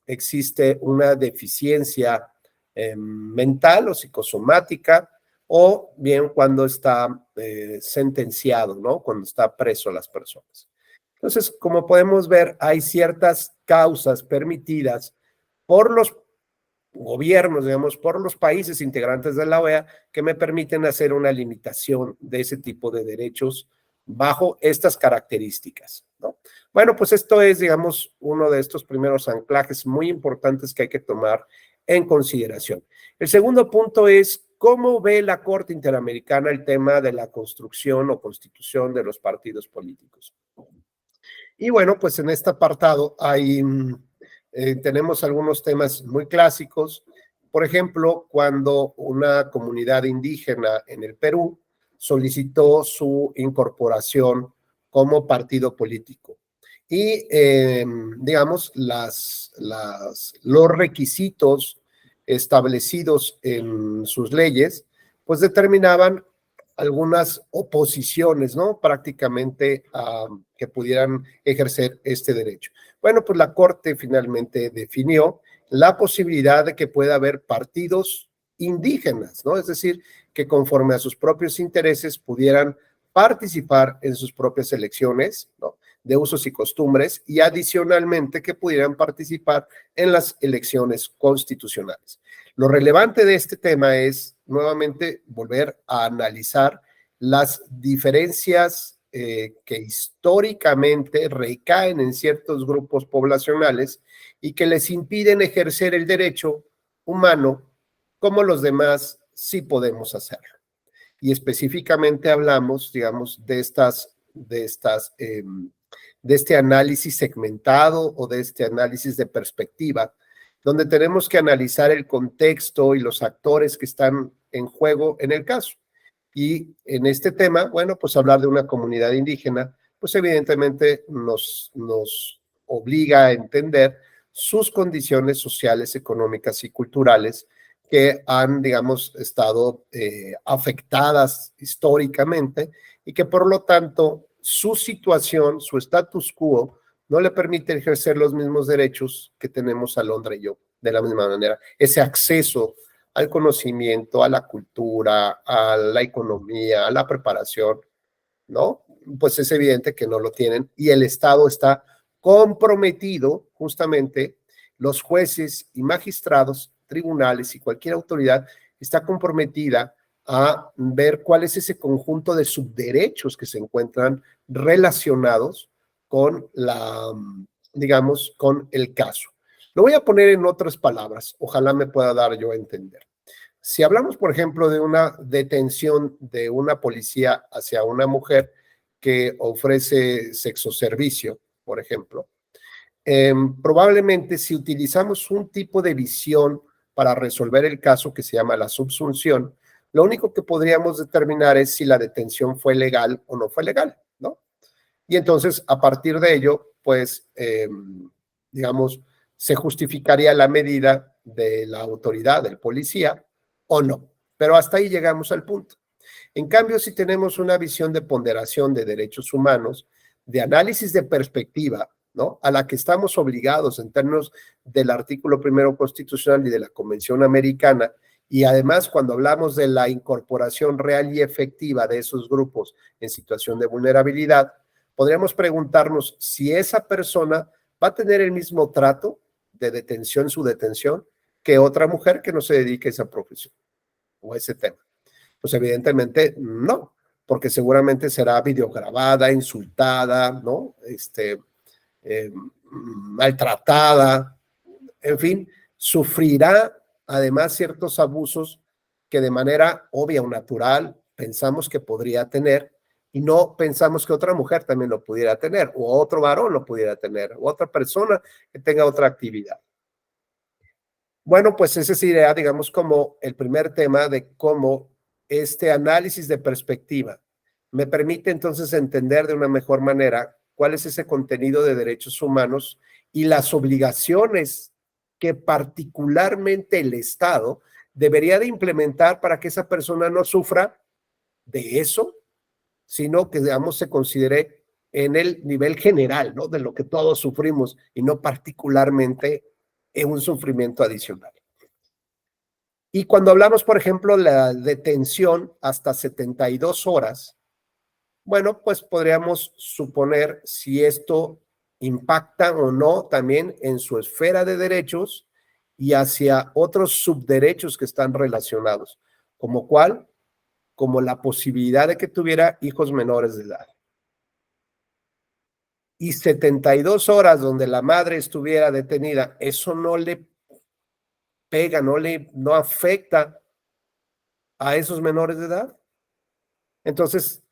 existe una deficiencia mental o psicosomática, o bien cuando está sentenciado, ¿no?, cuando está preso las personas. Entonces, como podemos ver, hay ciertas causas permitidas por los gobiernos, digamos, por los países integrantes de la OEA, que me permiten hacer una limitación de ese tipo de derechos bajo estas características, ¿no? Bueno, pues esto es, digamos, uno de estos primeros anclajes muy importantes que hay que tomar en consideración. El segundo punto es cómo ve la Corte Interamericana el tema de la construcción o constitución de los partidos políticos. Y bueno, pues en este apartado tenemos algunos temas muy clásicos. Por ejemplo, cuando una comunidad indígena en el Perú solicitó su incorporación como partido político. Y, digamos, los requisitos establecidos en sus leyes, pues determinaban algunas oposiciones, ¿no?, prácticamente que pudieran ejercer este derecho. Bueno, pues la Corte finalmente definió la posibilidad de que pueda haber partidos indígenas, ¿no? Es decir, que conforme a sus propios intereses pudieran participar en sus propias elecciones, ¿no?, de usos y costumbres y adicionalmente que pudieran participar en las elecciones constitucionales. Lo relevante de este tema es nuevamente volver a analizar las diferencias que históricamente recaen en ciertos grupos poblacionales y que les impiden ejercer el derecho humano como los demás sí podemos hacerlo. Y específicamente hablamos, digamos, de este análisis segmentado o de este análisis de perspectiva, donde tenemos que analizar el contexto y los actores que están en juego en el caso. Y en este tema, bueno, pues hablar de una comunidad indígena, pues evidentemente nos obliga a entender sus condiciones sociales, económicas y culturales que han, digamos, estado afectadas históricamente y que por lo tanto su situación, su status quo, no le permite ejercer los mismos derechos que tenemos Alondra y yo, de la misma manera. Ese acceso al conocimiento, a la cultura, a la economía, a la preparación, ¿no? Pues es evidente que no lo tienen y el Estado está comprometido, justamente, los jueces y magistrados, tribunales y cualquier autoridad está comprometida a ver cuál es ese conjunto de subderechos que se encuentran relacionados con digamos, con el caso. Lo voy a poner en otras palabras, ojalá me pueda dar yo a entender. Si hablamos, por ejemplo, de una detención de una policía hacia una mujer que ofrece sexoservicio, por ejemplo, probablemente si utilizamos un tipo de visión para resolver el caso que se llama la subsunción, lo único que podríamos determinar es si la detención fue legal o no fue legal, ¿no? Y entonces, a partir de ello, pues, digamos, se justificaría la medida de la autoridad, del policía, o no. Pero hasta ahí llegamos al punto. En cambio, si tenemos una visión de ponderación de derechos humanos, de análisis de perspectiva, ¿no? A la que estamos obligados en términos del artículo primero constitucional y de la Convención Americana, y además cuando hablamos de la incorporación real y efectiva de esos grupos en situación de vulnerabilidad, podríamos preguntarnos si esa persona va a tener el mismo trato de detención, su detención, que otra mujer que no se dedique a esa profesión o a ese tema. Pues evidentemente no, porque seguramente será videograbada, insultada, ¿no? Maltratada, en fin, sufrirá además ciertos abusos que de manera obvia o natural pensamos que podría tener y no pensamos que otra mujer también lo pudiera tener o otro varón lo pudiera tener o otra persona que tenga otra actividad. Bueno, pues ese sería, digamos, como el primer tema de cómo este análisis de perspectiva me permite entonces entender de una mejor manera cuál es ese contenido de derechos humanos y las obligaciones que particularmente el Estado debería de implementar para que esa persona no sufra de eso, sino que, digamos, se considere en el nivel general, ¿no? De lo que todos sufrimos y no particularmente en un sufrimiento adicional. Y cuando hablamos, por ejemplo, de la detención hasta 72 horas, bueno, pues podríamos suponer si esto impacta o no también en su esfera de derechos y hacia otros subderechos que están relacionados, como cuál, como la posibilidad de que tuviera hijos menores de edad. Y 72 horas donde la madre estuviera detenida, eso no le pega, no afecta a esos menores de edad. Entonces,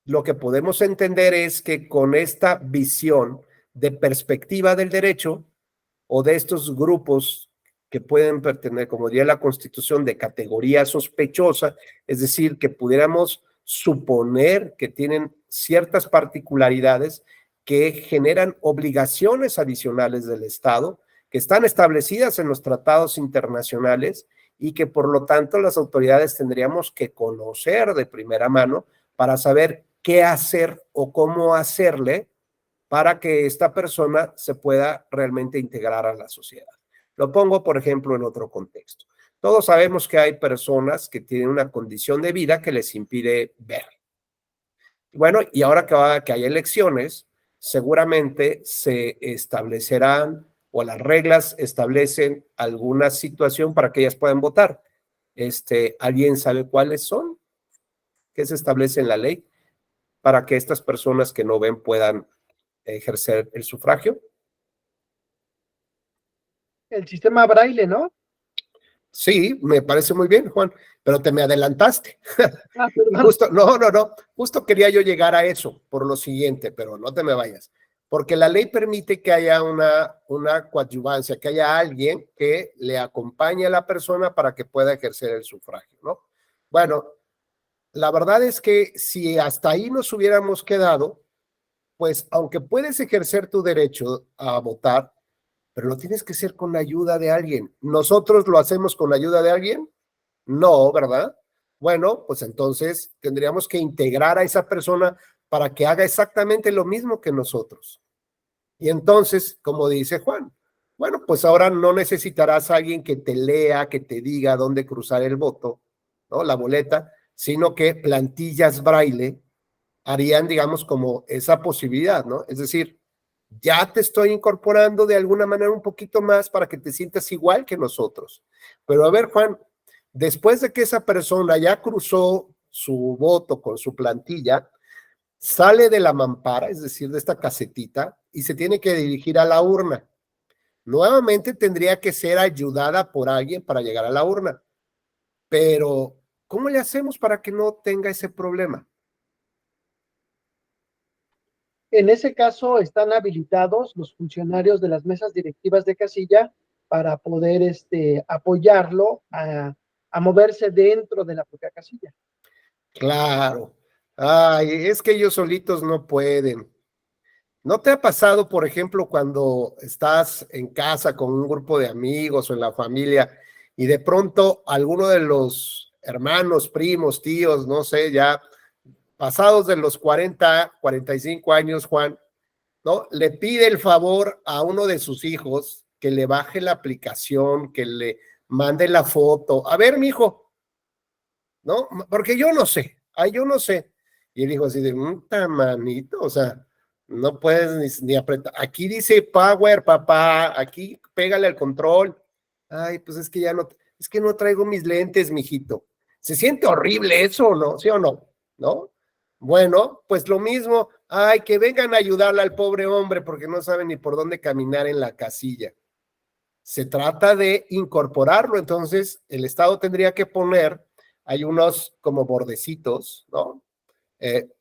lo que podemos entender es que con esta visión de perspectiva del derecho o de estos grupos que pueden pertenecer, como diría la Constitución, de categoría sospechosa, es decir, que pudiéramos suponer que tienen ciertas particularidades que generan obligaciones adicionales del Estado, que están establecidas en los tratados internacionales y que por lo tanto las autoridades tendríamos que conocer de primera mano para saber qué hacer o cómo hacerle para que esta persona se pueda realmente integrar a la sociedad. Lo pongo, por ejemplo, en otro contexto. Todos sabemos que hay personas que tienen una condición de vida que les impide ver. Bueno, y ahora que hay elecciones, seguramente se establecerán o las reglas establecen alguna situación para que ellas puedan votar. ¿Alguien sabe cuáles son? ¿Qué se establece en la ley para que estas personas que no ven puedan ejercer el sufragio? El sistema braille, ¿no? Sí, me parece muy bien, Juan, pero te me adelantaste. Perdón. Justo, no, justo quería yo llegar a eso por lo siguiente, pero no te me vayas, porque la ley permite que haya una coadyuvancia, que haya alguien que le acompañe a la persona para que pueda ejercer el sufragio, ¿no? Bueno, la verdad es que si hasta ahí nos hubiéramos quedado, pues aunque puedes ejercer tu derecho a votar, pero lo tienes que hacer con la ayuda de alguien. ¿Nosotros lo hacemos con la ayuda de alguien? No, ¿verdad? Bueno, pues entonces tendríamos que integrar a esa persona para que haga exactamente lo mismo que nosotros. Y entonces, como dice Juan, bueno, pues ahora no necesitarás a alguien que te lea, que te diga dónde cruzar el voto, ¿no? La boleta, sino que plantillas braille harían, digamos, como esa posibilidad, ¿no? Es decir, ya te estoy incorporando de alguna manera un poquito más para que te sientas igual que nosotros. Pero a ver, Juan, después de que esa persona ya cruzó su voto con su plantilla, sale de la mampara, es decir, de esta casetita, y se tiene que dirigir a la urna. Nuevamente tendría que ser ayudada por alguien para llegar a la urna. Pero, ¿cómo le hacemos para que no tenga ese problema? En ese caso están habilitados los funcionarios de las mesas directivas de casilla para poder apoyarlo a moverse dentro de la propia casilla. Claro. Ay, es que ellos solitos no pueden. ¿No te ha pasado, por ejemplo, cuando estás en casa con un grupo de amigos o en la familia y de pronto alguno de los hermanos, primos, tíos, no sé, ya pasados de los 40, 45 años, Juan, ¿no? Le pide el favor a uno de sus hijos que le baje la aplicación, que le mande la foto. A ver, mijo, ¿no? Porque yo no sé, ay, yo no sé. Y el hijo así de, manito, o sea, no puedes ni apretar. Aquí dice power, papá, aquí pégale al control. Ay, pues es que ya no, es que no traigo mis lentes, mijito. Se siente horrible eso, ¿no? ¿Sí o no? ¿No? Bueno, pues lo mismo, ay, que vengan a ayudarle al pobre hombre porque no saben ni por dónde caminar en la casilla. Se trata de incorporarlo, entonces el Estado tendría que poner, hay unos como bordecitos, ¿no?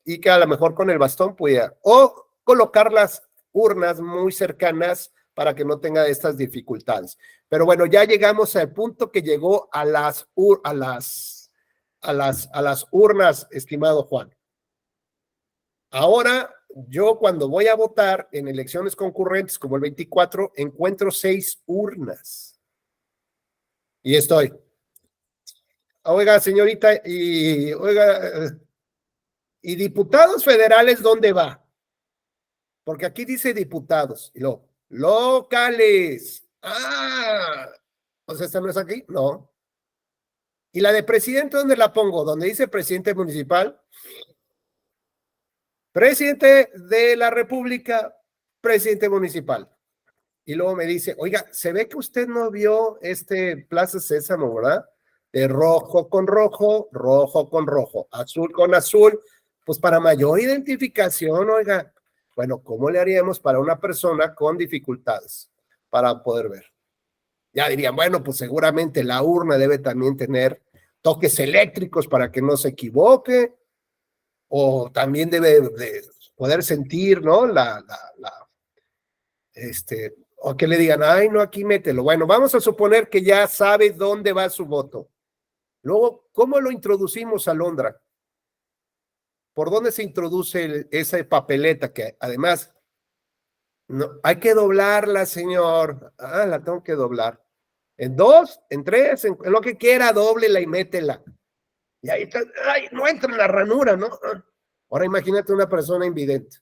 Y que a lo mejor con el bastón pudiera, o colocar las urnas muy cercanas para que no tenga estas dificultades. Pero bueno, ya llegamos al punto que llegó a las urnas, estimado Juan. Ahora, yo cuando voy a votar en elecciones concurrentes como el 24, encuentro 6 urnas. Y estoy. Oiga, señorita, ¿y diputados federales dónde va? Porque aquí dice diputados, y luego, locales. Ah, o sea, ¿esta no es aquí? No. ¿Y la de presidente dónde la pongo? ¿Dónde dice presidente municipal? Presidente de la República, presidente municipal. Y luego me dice, oiga, se ve que usted no vio Plaza Sésamo, ¿verdad? De rojo con rojo, rojo con rojo, azul con azul, pues para mayor identificación, oiga. Bueno, ¿cómo le haríamos para una persona con dificultades para poder ver? Ya dirían, bueno, pues seguramente la urna debe también tener toques eléctricos para que no se equivoque, o también debe de poder sentir, ¿no? O que le digan, ay, no, aquí mételo. Bueno, vamos a suponer que ya sabe dónde va su voto. Luego, ¿cómo lo introducimos a Londra? ¿Por dónde se introduce esa papeleta que además no, hay que doblarla, señor? Ah, la tengo que doblar. En 2, en 3, en lo que quiera, dóblela y métela. Y ahí está, ay, no entra en la ranura, ¿no? Ahora imagínate una persona invidente.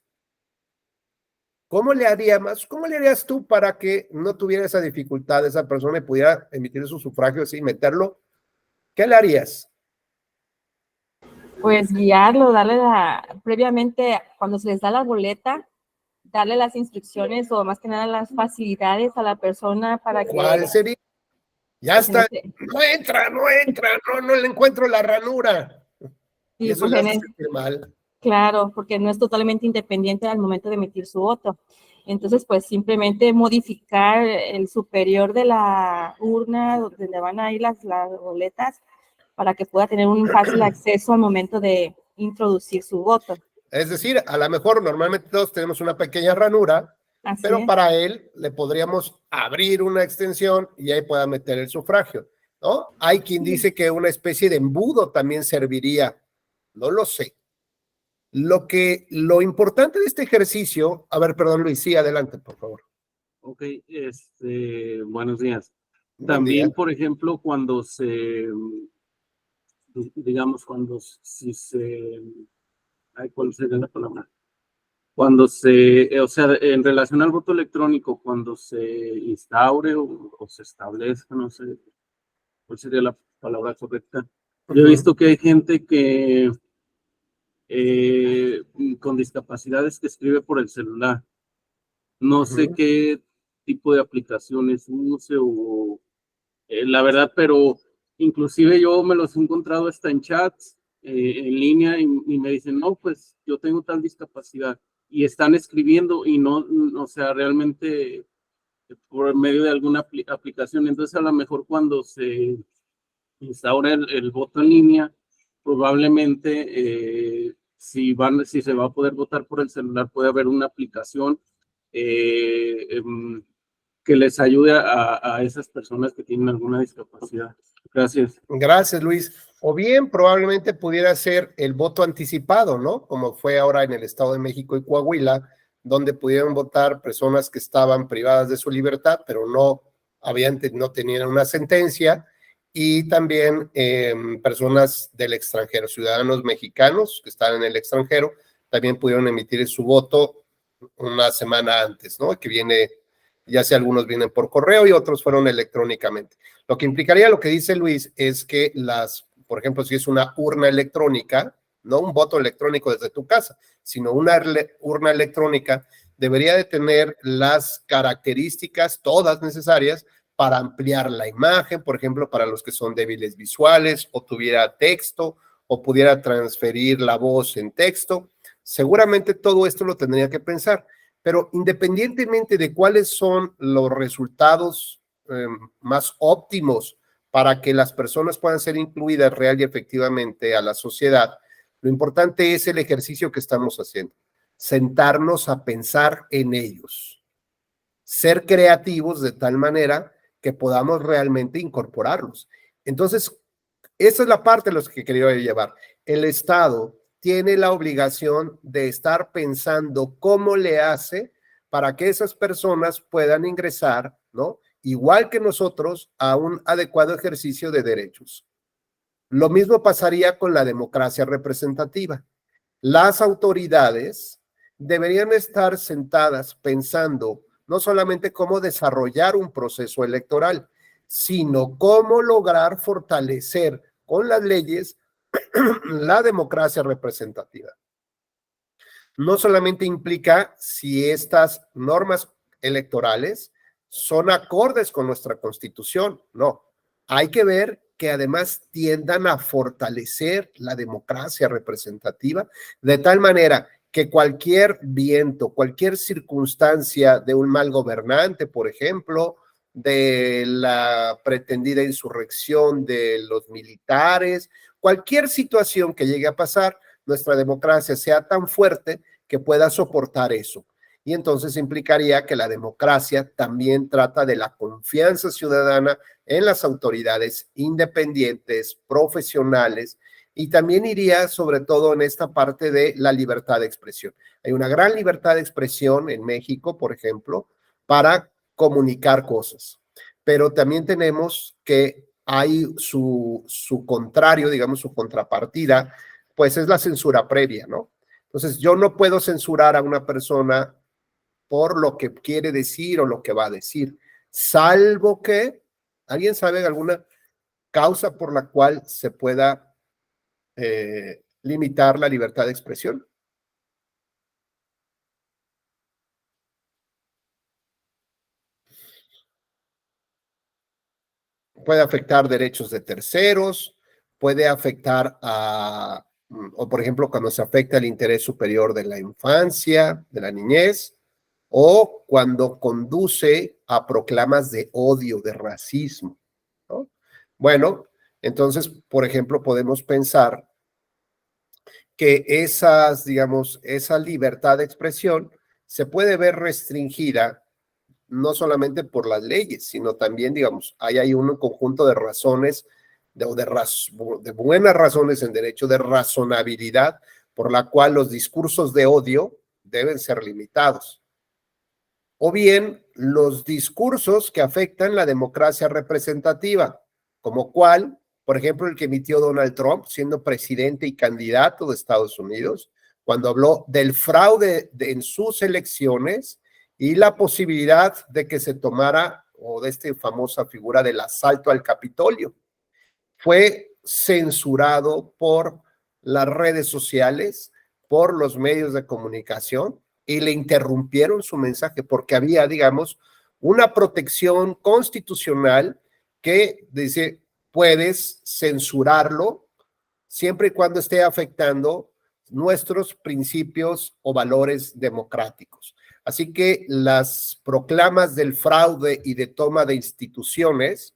¿Cómo le harías tú para que no tuviera esa dificultad esa persona y pudiera emitir su sufragio así, meterlo? ¿Qué le harías? Pues guiarlo, previamente, cuando se les da la boleta, darle las instrucciones o más que nada las facilidades a la persona para que... ¿Cuál sería? Ya pues, está, no entra, no le encuentro la ranura. Y sí, eso pues, le hace sentir mal. claro, porque no es totalmente independiente al momento de emitir su voto. Entonces, pues simplemente modificar el superior de la urna donde van a ir las boletas para que pueda tener un fácil acceso al momento de introducir su voto. Es decir, a lo mejor normalmente todos tenemos una pequeña ranura, Así pero es. para él le podríamos abrir una extensión y ahí pueda meter el sufragio, ¿no? Hay quien dice que una especie de embudo también serviría, no lo sé. Lo importante de este ejercicio, a ver, perdón Luis, sí, adelante, por favor. Ok, buenos días. Buen día. También, por ejemplo, cuando digamos, si se, ay, ¿cuál sería la palabra? Cuando o sea, en relación al voto electrónico, cuando se instaure o se establezca, no sé, ¿cuál sería la palabra correcta? Yo he visto que hay gente que con discapacidades que escribe por el celular. No sé qué tipo de aplicaciones use o la verdad, pero inclusive yo me los he encontrado hasta en chats en línea y me dicen, no, pues yo tengo tal discapacidad y están escribiendo y no, o sea, realmente por medio de alguna aplicación. Entonces, a lo mejor cuando se instaura el voto en línea, probablemente si se va a poder votar por el celular, puede haber una aplicación que les ayude a esas personas que tienen alguna discapacidad. Gracias. Gracias, Luis. O bien probablemente pudiera ser el voto anticipado, ¿no? Como fue ahora en el Estado de México y Coahuila, donde pudieron votar personas que estaban privadas de su libertad, pero no tenían una sentencia, y también personas del extranjero, ciudadanos mexicanos que están en el extranjero, también pudieron emitir su voto una semana antes, ¿no? Que viene, ya sea algunos vienen por correo y otros fueron electrónicamente. Lo que implicaría lo que dice Luis es que por ejemplo, si es una urna electrónica, no un voto electrónico desde tu casa, sino una urna electrónica, debería de tener las características todas necesarias para ampliar la imagen, por ejemplo, para los que son débiles visuales, o tuviera texto, o pudiera transferir la voz en texto. Seguramente todo esto lo tendría que pensar, pero independientemente de cuáles son los resultados más óptimos para que las personas puedan ser incluidas real y efectivamente a la sociedad, lo importante es el ejercicio que estamos haciendo, sentarnos a pensar en ellos, ser creativos de tal manera que podamos realmente incorporarlos. Entonces, esa es la parte de los que quería llevar. El Estado tiene la obligación de estar pensando cómo le hace para que esas personas puedan ingresar, ¿no? Igual que nosotros, a un adecuado ejercicio de derechos. Lo mismo pasaría con la democracia representativa. Las autoridades deberían estar sentadas pensando no solamente cómo desarrollar un proceso electoral, sino cómo lograr fortalecer con las leyes la democracia representativa. No solamente implica si estas normas electorales son acordes con nuestra Constitución, no. Hay que ver que además tiendan a fortalecer la democracia representativa de tal manera que cualquier viento, cualquier circunstancia de un mal gobernante, por ejemplo, de la pretendida insurrección de los militares, cualquier situación que llegue a pasar, nuestra democracia sea tan fuerte que pueda soportar eso. Y entonces implicaría que la democracia también trata de la confianza ciudadana en las autoridades independientes, profesionales, y también iría sobre todo en esta parte de la libertad de expresión. Hay una gran libertad de expresión en México, por ejemplo, para comunicar cosas, pero también tenemos que hay su contrario, digamos, su contrapartida, pues es la censura previa, ¿no? Entonces, yo no puedo censurar a una persona por lo que quiere decir o lo que va a decir, salvo que alguien sabe de alguna causa por la cual se pueda limitar la libertad de expresión. puede afectar derechos de terceros, puede afectar o por ejemplo, cuando se afecta el interés superior de la infancia, de la niñez, o cuando conduce a proclamas de odio, de racismo, ¿no? Bueno, entonces, por ejemplo, podemos pensar que digamos, esa libertad de expresión se puede ver restringida no solamente por las leyes, sino también, digamos, hay un conjunto de razones, de buenas razones en derecho de razonabilidad, por la cual los discursos de odio deben ser limitados. O bien los discursos que afectan la democracia representativa, como cuál, por ejemplo, el que emitió Donald Trump siendo presidente y candidato de Estados Unidos, cuando habló del fraude en sus elecciones y la posibilidad de que se tomara, o de esta famosa figura del asalto al Capitolio. Fue censurado por las redes sociales, por los medios de comunicación, y le interrumpieron su mensaje porque había, digamos, una protección constitucional que dice, puedes censurarlo siempre y cuando esté afectando nuestros principios o valores democráticos. Así que las proclamas del fraude y de toma de instituciones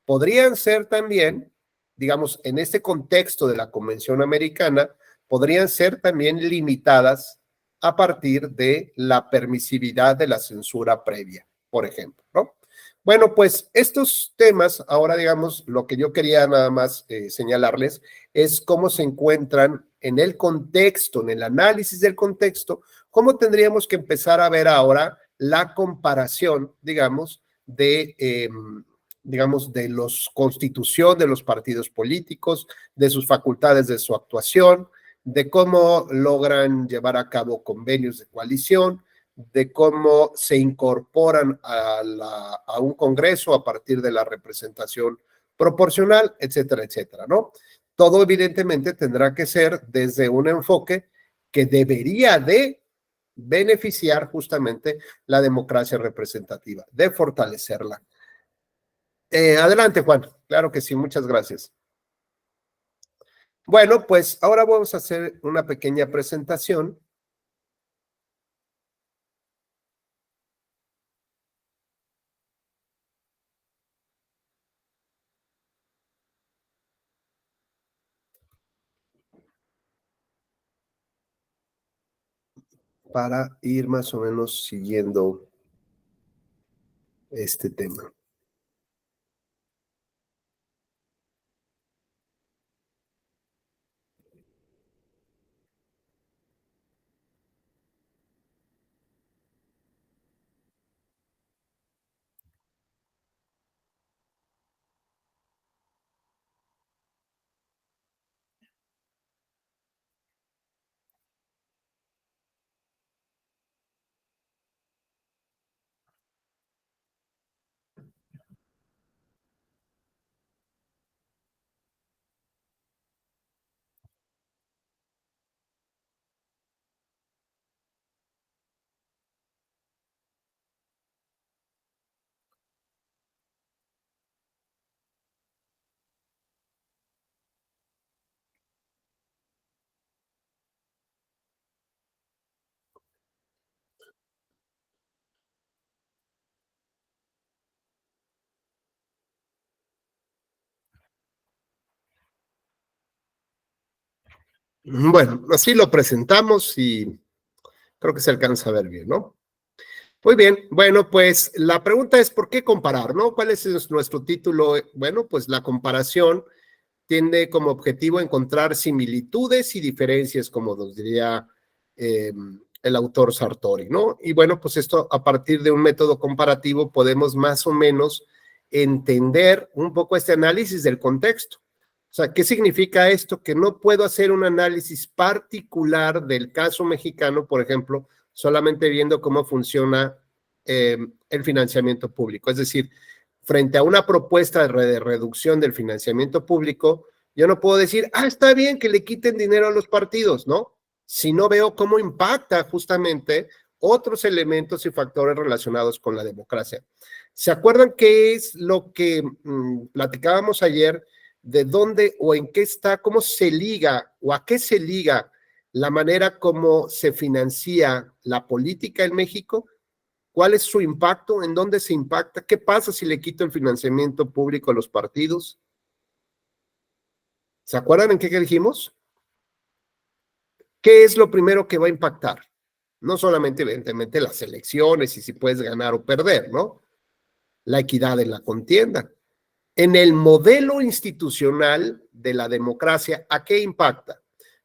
podrían ser también, digamos, en este contexto de la Convención Americana, podrían ser también limitadas a partir de la permisividad de la censura previa, por ejemplo, ¿no? Bueno, pues estos temas, ahora digamos, lo que yo quería nada más señalarles es cómo se encuentran en el contexto, en el análisis del contexto, cómo tendríamos que empezar a ver ahora la comparación, digamos, de los constitución de los partidos políticos, de sus facultades de su actuación, de cómo logran llevar a cabo convenios de coalición, de cómo se incorporan a un Congreso a partir de la representación proporcional, etcétera, etcétera, ¿no? Todo evidentemente tendrá que ser desde un enfoque que debería de beneficiar justamente la democracia representativa, de fortalecerla. Adelante, Juan. Claro que sí, muchas gracias. Bueno, pues ahora vamos a hacer una pequeña presentación. Para ir más o menos siguiendo este tema. Bueno, así lo presentamos y creo que se alcanza a ver bien, ¿no? Muy bien, bueno, pues la pregunta es ¿por qué comparar, no? ¿Cuál es nuestro título? Bueno, pues la comparación tiene como objetivo encontrar similitudes y diferencias, como nos diría el autor Sartori, ¿no? Y bueno, pues esto a partir de un método comparativo podemos más o menos entender un poco este análisis del contexto. O sea, ¿qué significa esto? Que no puedo hacer un análisis particular del caso mexicano, por ejemplo, solamente viendo cómo funciona el financiamiento público. Es decir, frente a una propuesta de reducción del financiamiento público, yo no puedo decir, está bien que le quiten dinero a los partidos, ¿no? Si no veo cómo impacta justamente otros elementos y factores relacionados con la democracia. ¿Se acuerdan qué es lo que platicábamos ayer? ¿De dónde o en qué está, cómo se liga o a qué se liga la manera como se financia la política en México? ¿Cuál es su impacto? ¿En dónde se impacta? ¿Qué pasa si le quito el financiamiento público a los partidos? ¿Se acuerdan en qué dijimos? ¿Qué es lo primero que va a impactar? No solamente, evidentemente, las elecciones y si puedes ganar o perder, ¿no? La equidad en la contienda. En el modelo institucional de la democracia, ¿a qué impacta?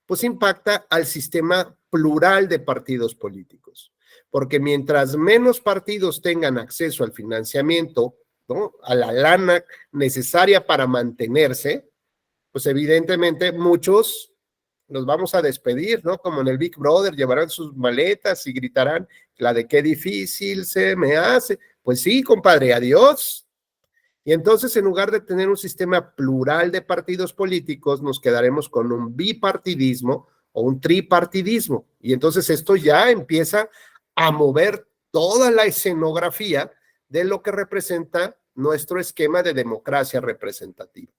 Pues impacta al sistema plural de partidos políticos, porque mientras menos partidos tengan acceso al financiamiento, ¿no?, a la lana necesaria para mantenerse, pues evidentemente muchos nos vamos a despedir, ¿no? Como en el Big Brother, llevarán sus maletas y gritarán la de qué difícil se me hace. Pues sí, compadre, adiós. Y entonces, en lugar de tener un sistema plural de partidos políticos, nos quedaremos con un bipartidismo o un tripartidismo. Y entonces esto ya empieza a mover toda la escenografía de lo que representa nuestro esquema de democracia representativa.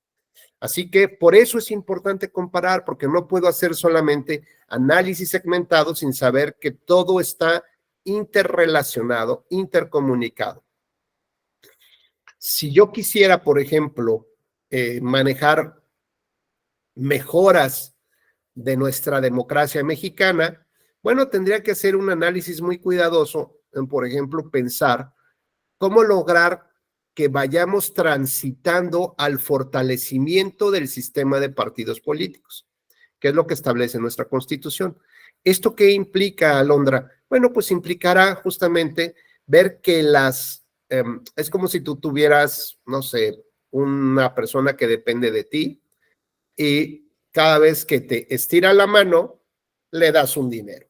Así que por eso es importante comparar, porque no puedo hacer solamente análisis segmentado sin saber que todo está interrelacionado, intercomunicado. Si yo quisiera, por ejemplo, manejar mejoras de nuestra democracia mexicana, bueno, tendría que hacer un análisis muy cuidadoso en, por ejemplo, pensar cómo lograr que vayamos transitando al fortalecimiento del sistema de partidos políticos, que es lo que establece nuestra Constitución. ¿Esto qué implica, Alondra? Bueno, pues implicará justamente ver que es como si tú tuvieras, no sé, una persona que depende de ti y cada vez que te estira la mano, le das un dinero.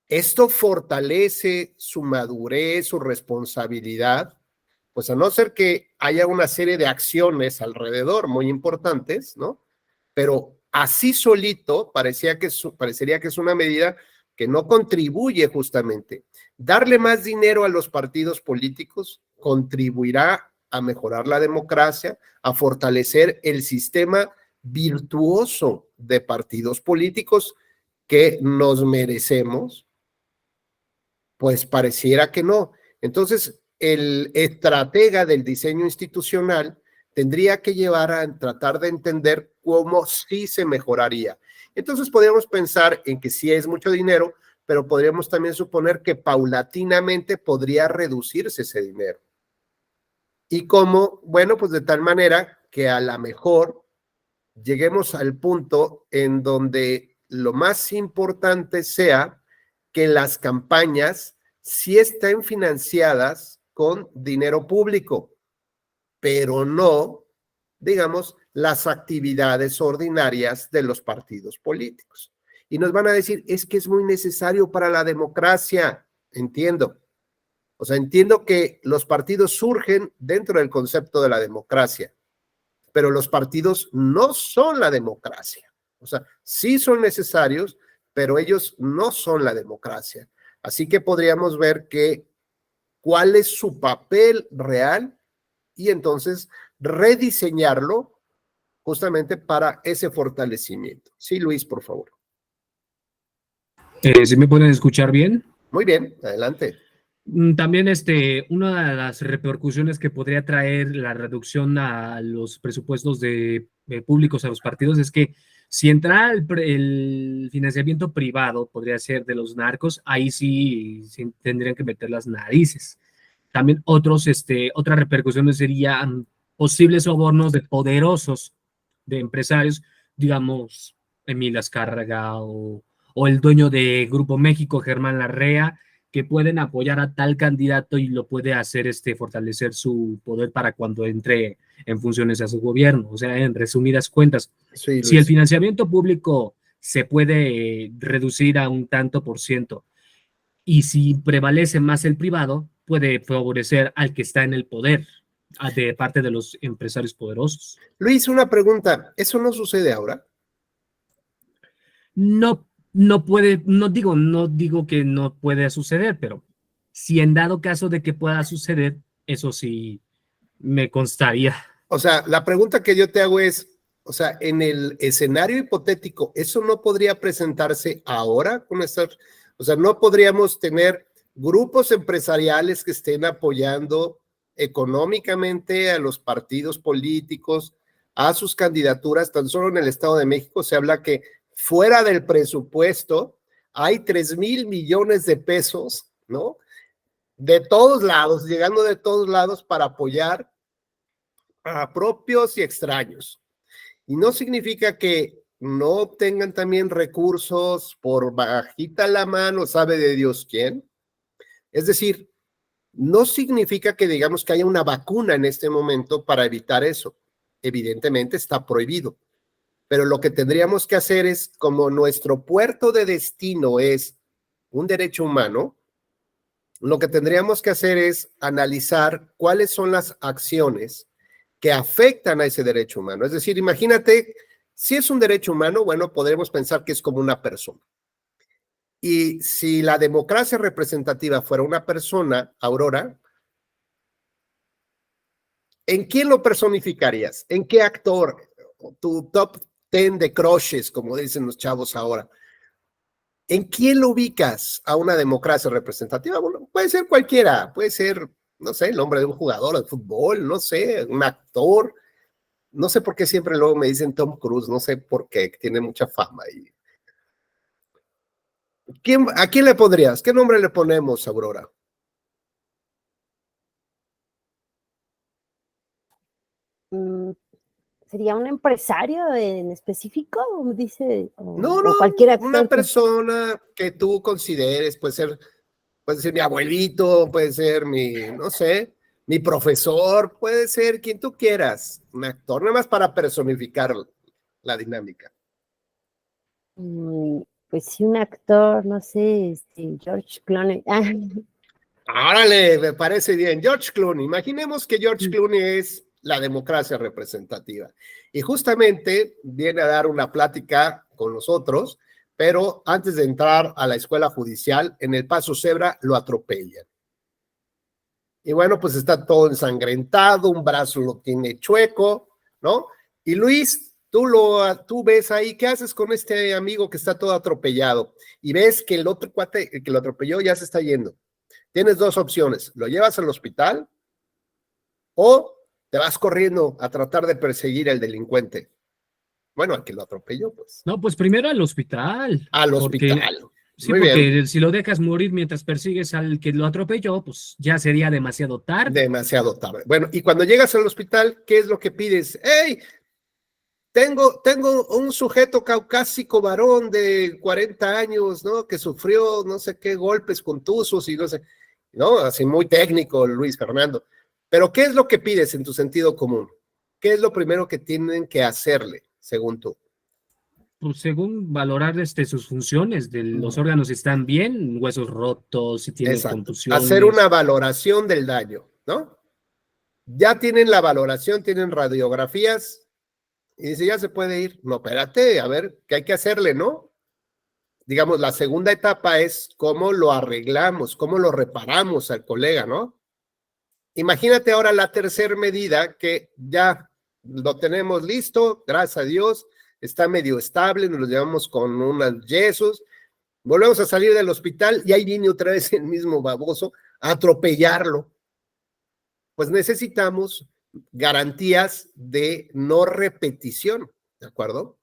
Esto fortalece su madurez, su responsabilidad, pues a no ser que haya una serie de acciones alrededor muy importantes, ¿no? Pero así solito parecería que es una medida que no contribuye justamente. Darle más dinero a los partidos políticos contribuirá a mejorar la democracia, a fortalecer el sistema virtuoso de partidos políticos que nos merecemos. Pues pareciera que no. Entonces, el estratega del diseño institucional tendría que llevar a tratar de entender cómo sí se mejoraría. Entonces, podríamos pensar en que sí es mucho dinero, pero podríamos también suponer que paulatinamente podría reducirse ese dinero. Y cómo, bueno, pues de tal manera que a lo mejor lleguemos al punto en donde lo más importante sea que las campañas sí estén financiadas con dinero público, pero no, digamos, las actividades ordinarias de los partidos políticos. Y nos van a decir, es que es muy necesario para la democracia. Entiendo. O sea, entiendo que los partidos surgen dentro del concepto de la democracia, pero los partidos no son la democracia. O sea, sí son necesarios, pero ellos no son la democracia. Así que podríamos ver cuál es su papel real y entonces rediseñarlo justamente para ese fortalecimiento. Sí, Luis, por favor. ¿Sí me pueden escuchar bien? Muy bien, adelante. También una de las repercusiones que podría traer la reducción a los presupuestos públicos a los partidos es que si entra el financiamiento privado, podría ser de los narcos, ahí sí tendrían que meter las narices. También otras repercusiones serían posibles sobornos de poderosos, de empresarios, digamos, Emilio Azcárraga o el dueño de Grupo México, Germán Larrea, que pueden apoyar a tal candidato y lo puede hacer fortalecer su poder para cuando entre en funciones a su gobierno. O sea, en resumidas cuentas, sí, si el financiamiento público se puede reducir a un tanto por ciento y si prevalece más el privado, puede favorecer al que está en el poder de parte de los empresarios poderosos. Luis, una pregunta, ¿eso no sucede ahora? No puede, no digo que no puede suceder, pero si en dado caso de que pueda suceder, Eso sí me constaría. O sea, la pregunta que yo te hago es, o sea, en el escenario hipotético, ¿eso no podría presentarse ahora con estas? O sea, no podríamos tener grupos empresariales que estén apoyando económicamente a los partidos políticos, a sus candidaturas. Tan solo en el Estado de México se habla que fuera del presupuesto hay 3,000 millones de pesos, ¿no? De todos lados, llegando de todos lados para apoyar a propios y extraños. Y no significa que no obtengan también recursos por bajita la mano, sabe de Dios quién. Es decir, no significa que digamos que haya una vacuna en este momento para evitar eso. Evidentemente está prohibido. Pero lo que tendríamos que hacer es, como nuestro puerto de destino es un derecho humano, lo que tendríamos que hacer es analizar cuáles son las acciones que afectan a ese derecho humano. Es decir, imagínate, si es un derecho humano, bueno, podremos pensar que es como una persona. Y si la democracia representativa fuera una persona, Aurora, ¿en quién lo personificarías? ¿En qué actor? Tu top 10 de crushes, como dicen los chavos ahora. ¿En quién lo ubicas a una democracia representativa? Bueno, puede ser cualquiera, puede ser, no sé, el nombre de un jugador de fútbol, no sé, un actor. No sé por qué siempre luego me dicen Tom Cruise, no sé por qué, tiene mucha fama. ¿A quién le pondrías? ¿Qué nombre le ponemos, Aurora? ¿Sería un empresario en específico? Dice, No, o cualquier actor. una persona que tú consideres, puede ser mi abuelito, puede ser no sé, mi profesor, puede ser quien tú quieras, un actor, nada más para personificar la dinámica. Pues sí, un actor, no sé, George Clooney. Árale, me parece bien. George Clooney. Imaginemos que George Clooney es la democracia representativa y justamente viene a dar una plática con nosotros, pero antes de entrar a la escuela judicial, en el Paso Cebra lo atropellan. Y bueno, pues está todo ensangrentado, un brazo lo tiene chueco, ¿no? Y Luis, tú ves ahí, ¿qué haces con este amigo que está todo atropellado? Y ves que el otro cuate que lo atropelló ya se está yendo. Tienes dos opciones, lo llevas al hospital o te vas corriendo a tratar de perseguir al delincuente. Bueno, al que lo atropelló, pues. No, pues primero al hospital. Al porque, hospital. sí, Muy porque bien. si lo dejas morir mientras persigues al que lo atropelló, pues ya sería demasiado tarde. Demasiado tarde. Bueno, y cuando llegas al hospital, ¿qué es lo que pides? ¡Hey! Tengo un sujeto caucásico varón de 40 años, ¿no? Que sufrió no sé qué golpes contusos y no sé, ¿no? Así muy técnico, Luis Fernando. Pero ¿qué es lo que pides en tu sentido común? ¿Qué es lo primero que tienen que hacerle, según tú? Pues según valorar sus funciones de los órganos, si están bien, huesos rotos, si tienen Exacto. contusiones. Hacer una valoración del daño, ¿no? Ya tienen la valoración, tienen radiografías, y dice, ya se puede ir. No, espérate, a ver, ¿qué hay que hacerle, no? Digamos, la segunda etapa es cómo lo arreglamos, cómo lo reparamos al colega, ¿no? Imagínate ahora la tercera medida que ya lo tenemos listo, gracias a Dios, está medio estable, nos lo llevamos con unos yesos, volvemos a salir del hospital y ahí viene otra vez el mismo baboso a atropellarlo. Pues necesitamos garantías de no repetición, ¿de acuerdo?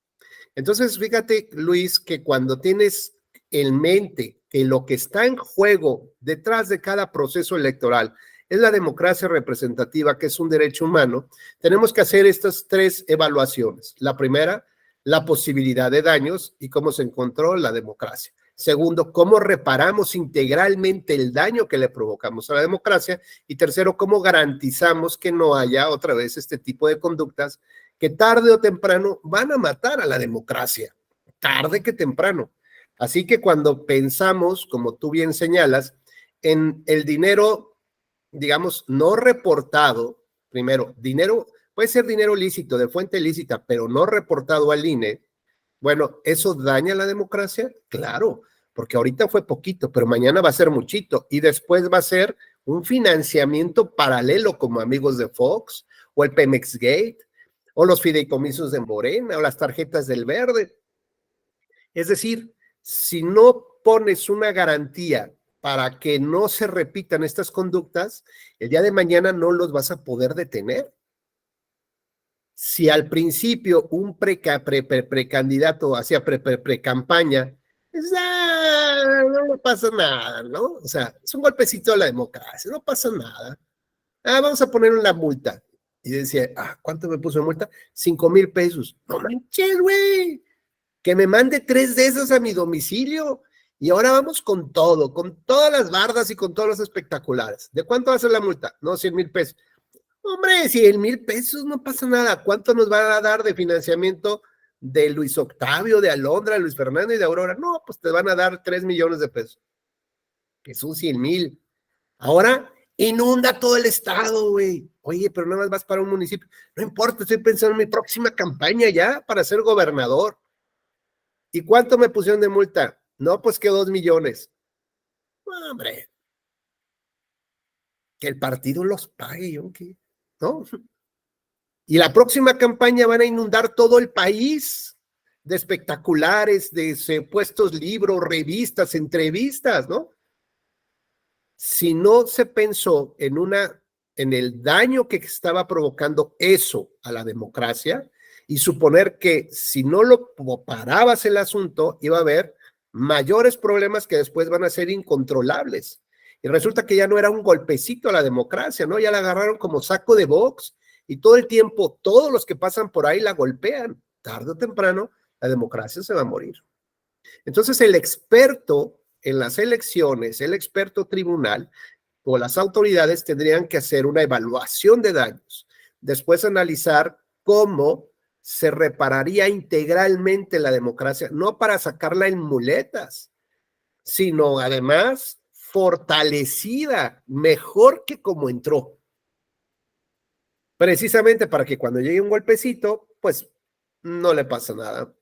Entonces, fíjate, Luis, que cuando tienes en mente que lo que está en juego detrás de cada proceso electoral es la democracia representativa, que es un derecho humano, tenemos que hacer estas tres evaluaciones. La primera, la posibilidad de daños y cómo se encontró la democracia. Segundo, cómo reparamos integralmente el daño que le provocamos a la democracia. Y tercero, cómo garantizamos que no haya otra vez este tipo de conductas que tarde o temprano van a matar a la democracia, tarde que temprano. Así que cuando pensamos, como tú bien señalas, en el dinero, digamos, no reportado, primero, dinero, puede ser dinero lícito, de fuente lícita, pero no reportado al INE, bueno, ¿eso daña la democracia? Claro, porque ahorita fue poquito, pero mañana va a ser muchito y después va a ser un financiamiento paralelo como Amigos de Fox, o el Pemex Gate, o los fideicomisos de Morena, o las tarjetas del Verde. Es decir, si no pones una garantía para que no se repitan estas conductas, el día de mañana no los vas a poder detener. Si al principio un precandidato hacía pre-campaña, no pasa nada, ¿no? O sea, es un golpecito a la democracia, no pasa nada. Vamos a poner una multa. Y decía, ¿cuánto me puso de multa? 5,000 pesos. No manches, güey. Que me mande 3 de esos a mi domicilio. Y ahora vamos con todo, con todas las bardas y con todos los espectaculares. ¿De cuánto va a ser la multa? No, 100,000 pesos. Hombre, 100,000 pesos no pasa nada. ¿Cuánto nos va a dar de financiamiento de Luis Octavio, de Alondra, de Luis Fernando y de Aurora? No, pues te van a dar 3 millones de pesos, que son 100,000. Ahora inunda todo el estado, güey. Oye, pero nada más vas para un municipio. No importa, estoy pensando en mi próxima campaña ya para ser gobernador. ¿Y cuánto me pusieron de multa? No, pues que 2 millones. Hombre, que el partido los pague, ¿yo qué? ¿No? Y la próxima campaña van a inundar todo el país de espectaculares, de puestos, libros, revistas, entrevistas, ¿no? Si no se pensó en el daño que estaba provocando eso a la democracia, y suponer que si no lo parabas el asunto, iba a haber mayores problemas que después van a ser incontrolables. Y resulta que ya no era un golpecito a la democracia, ¿no? Ya la agarraron como saco de box y todo el tiempo, todos los que pasan por ahí la golpean. Tarde o temprano, la democracia se va a morir. Entonces, el experto en las elecciones, el experto tribunal o las autoridades tendrían que hacer una evaluación de daños, después analizar cómo se repararía integralmente la democracia, no para sacarla en muletas, sino además fortalecida, mejor que como entró. Precisamente para que cuando llegue un golpecito, pues no le pasa nada.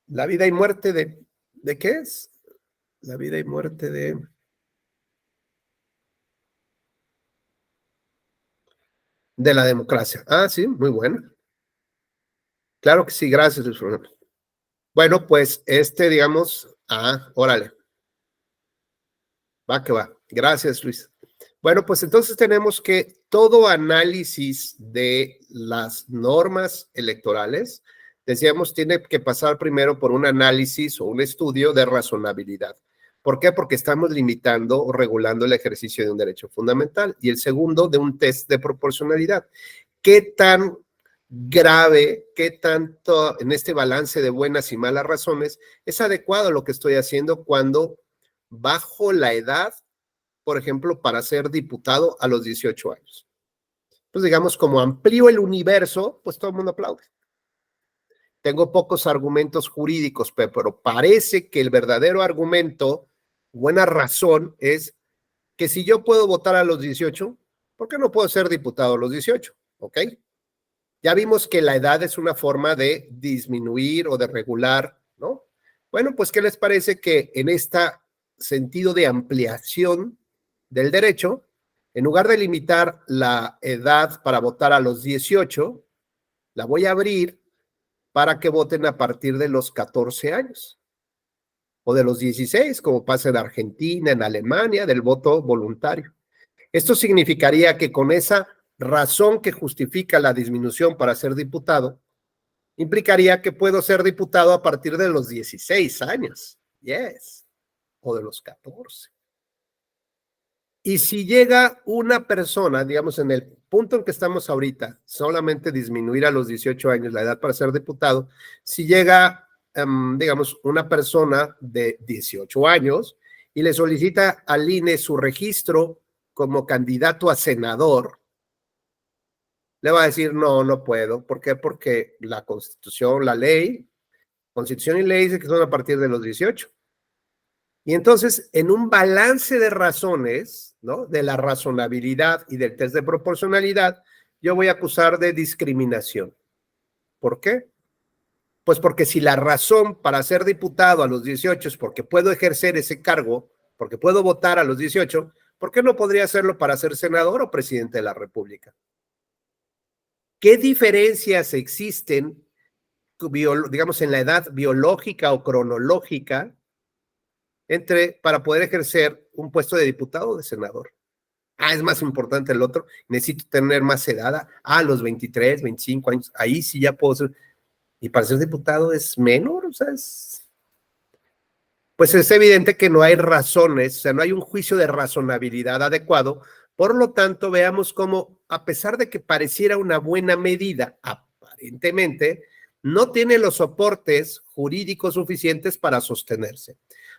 La vida y muerte ¿de qué es? La vida y muerte de la democracia. Sí, muy bueno. Claro que sí, gracias, Luis Fernando. Bueno, pues digamos, órale. Va que va. Gracias, Luis. Bueno, pues entonces tenemos que todo análisis de las normas electorales, decíamos, tiene que pasar primero por un análisis o un estudio de razonabilidad. ¿Por qué? Porque estamos limitando o regulando el ejercicio de un derecho fundamental. Y el segundo, de un test de proporcionalidad. ¿Qué tan grave, qué tanto en este balance de buenas y malas razones es adecuado lo que estoy haciendo cuando bajo la edad, por ejemplo, para ser diputado a los 18 años? Pues digamos, como amplío el universo, pues todo el mundo aplaude. Tengo pocos argumentos jurídicos, pero parece que el verdadero argumento, buena razón, es que si yo puedo votar a los 18, ¿por qué no puedo ser diputado a los 18? ¿Ok? Ya vimos que la edad es una forma de disminuir o de regular, ¿no? Bueno, pues, ¿qué les parece que en este sentido de ampliación del derecho, en lugar de limitar la edad para votar a los 18, la voy a abrir para que voten a partir de los 14 años o de los 16, como pasa en Argentina, en Alemania, del voto voluntario? Esto significaría que con esa razón que justifica la disminución para ser diputado, implicaría que puedo ser diputado a partir de los 16 años, yes, o de los 14. Y si llega una persona, digamos, en el punto en que estamos ahorita, solamente disminuir a los 18 años la edad para ser diputado, si llega, digamos, una persona de 18 años y le solicita al INE su registro como candidato a senador, le va a decir, no puedo. ¿Por qué? Porque la Constitución, la ley, Constitución y ley dice que son a partir de los 18. Y entonces, en un balance de razones, ¿no? De la razonabilidad y del test de proporcionalidad, yo voy a acusar de discriminación. ¿Por qué? Pues porque si la razón para ser diputado a los 18 es porque puedo ejercer ese cargo, porque puedo votar a los 18, ¿por qué no podría hacerlo para ser senador o presidente de la República? ¿Qué diferencias existen, digamos, en la edad biológica o cronológica para poder ejercer un puesto de diputado o de senador? Es más importante el otro, necesito tener más edad, a los 23, 25 años, ahí sí ya puedo ser, y para ser diputado es menor, o sea, pues es evidente que no hay razones, o sea, no hay un juicio de razonabilidad adecuado, por lo tanto, veamos cómo, a pesar de que pareciera una buena medida, aparentemente, no tiene los soportes jurídicos suficientes para sostenerse.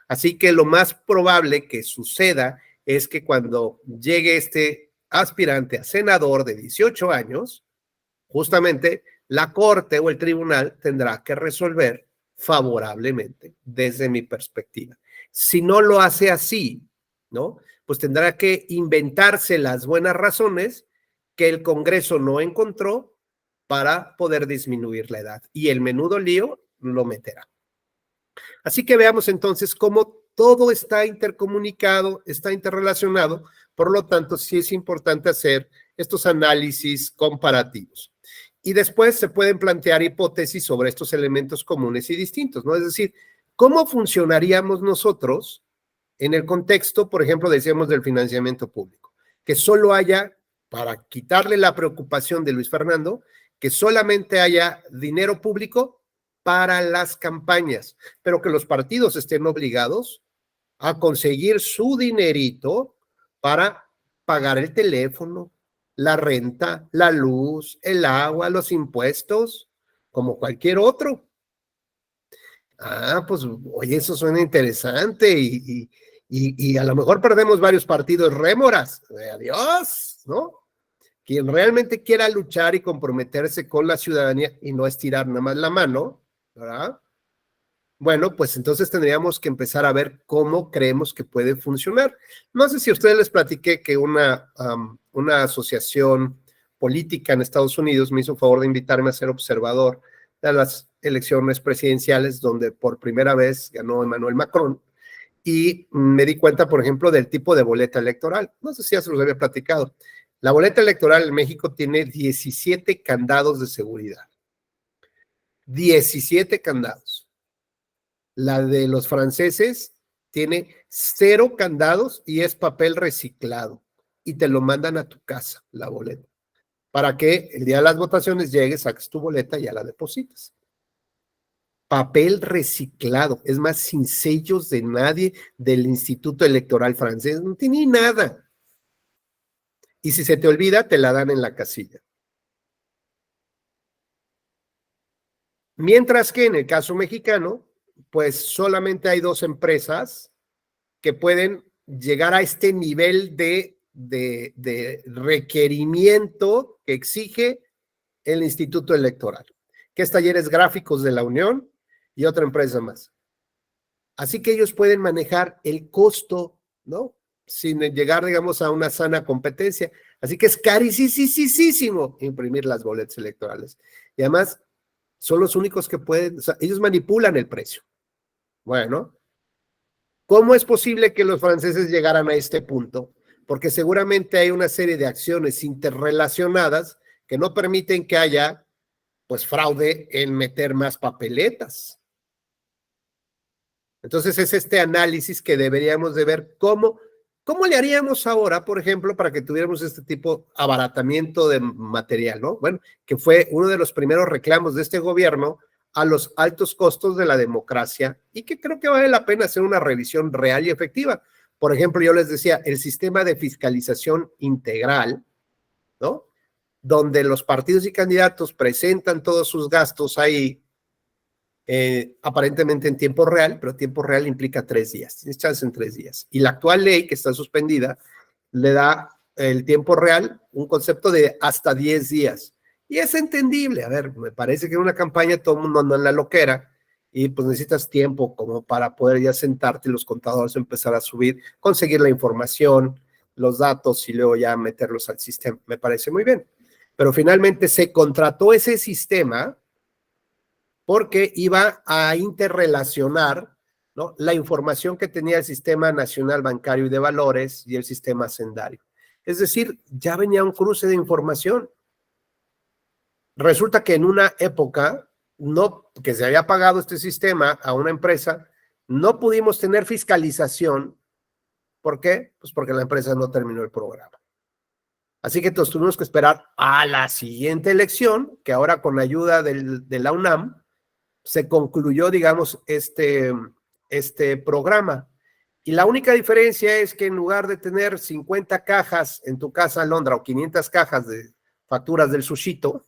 Así que lo más probable que suceda es que cuando llegue este aspirante a senador de 18 años, justamente la corte o el tribunal tendrá que resolver favorablemente desde mi perspectiva. Si no lo hace así, ¿no? Pues tendrá que inventarse las buenas razones que el Congreso no encontró para poder disminuir la edad. Y el menudo lío lo meterá. Así que veamos entonces cómo todo está intercomunicado, está interrelacionado, por lo tanto sí es importante hacer estos análisis comparativos. Y después se pueden plantear hipótesis sobre estos elementos comunes y distintos, ¿no? Es decir, ¿cómo funcionaríamos nosotros en el contexto, por ejemplo, decíamos del financiamiento público? Que solo haya, para quitarle la preocupación de Luis Fernando, que solamente haya dinero público para las campañas, pero que los partidos estén obligados a conseguir su dinerito para pagar el teléfono, la renta, la luz, el agua, los impuestos, como cualquier otro. Pues, oye, eso suena interesante y a lo mejor perdemos varios partidos rémoras. Adiós, ¿no? Quien realmente quiera luchar y comprometerse con la ciudadanía y no estirar nada más la mano, ¿verdad? Bueno, pues entonces tendríamos que empezar a ver cómo creemos que puede funcionar. No sé si a ustedes les platiqué que una asociación política en Estados Unidos me hizo favor de invitarme a ser observador de las elecciones presidenciales, donde por primera vez ganó Emmanuel Macron, y me di cuenta, por ejemplo, del tipo de boleta electoral. No sé si ya se los había platicado. La boleta electoral en México tiene 17 candados de seguridad. 17 candados. La de los franceses tiene 0 candados y es papel reciclado. Y te lo mandan a tu casa, la boleta, para que el día de las votaciones llegues, saques tu boleta y ya la depositas. Papel reciclado, es más, sin sellos de nadie del Instituto Electoral francés, no tiene nada. Y si se te olvida, te la dan en la casilla. Mientras que en el caso mexicano, pues solamente hay 2 empresas que pueden llegar a este nivel de requerimiento que exige el Instituto Electoral, que es Talleres Gráficos de la Unión y otra empresa más. Así que ellos pueden manejar el costo, ¿no? Sin llegar, digamos, a una sana competencia. Así que es carísimo imprimir las boletas electorales. Y además, son los únicos que pueden, o sea, ellos manipulan el precio. Bueno, ¿cómo es posible que los franceses llegaran a este punto? Porque seguramente hay una serie de acciones interrelacionadas que no permiten que haya, pues, fraude en meter más papeletas. Entonces es este análisis que deberíamos de ver cómo le haríamos ahora, por ejemplo, para que tuviéramos este tipo de abaratamiento de material, ¿no? Bueno, que fue uno de los primeros reclamos de este gobierno a los altos costos de la democracia y que creo que vale la pena hacer una revisión real y efectiva. Por ejemplo, yo les decía, el sistema de fiscalización integral, ¿no? Donde los partidos y candidatos presentan todos sus gastos ahí, aparentemente en tiempo real, pero tiempo real implica 3 días, tienes chance en 3 días. Y la actual ley que está suspendida le da el tiempo real un concepto de hasta 10 días. Y es entendible, a ver, me parece que en una campaña todo el mundo anda en la loquera y pues necesitas tiempo como para poder ya sentarte y los contadores empezar a subir, conseguir la información, los datos y luego ya meterlos al sistema. Me parece muy bien. Pero finalmente se contrató ese sistema porque iba a interrelacionar ¿no? La información que tenía el Sistema Nacional Bancario y de Valores y el sistema hacendario. Es decir, ya venía un cruce de información. Resulta que en una época, no, que se había pagado este sistema a una empresa, no pudimos tener fiscalización. ¿Por qué? Pues porque la empresa no terminó el programa. Así que tuvimos que esperar a la siguiente elección, que ahora con la ayuda de la UNAM, se concluyó, digamos, este programa. Y la única diferencia es que en lugar de tener 50 cajas en tu casa, Alondra, o 500 cajas de facturas del sushito,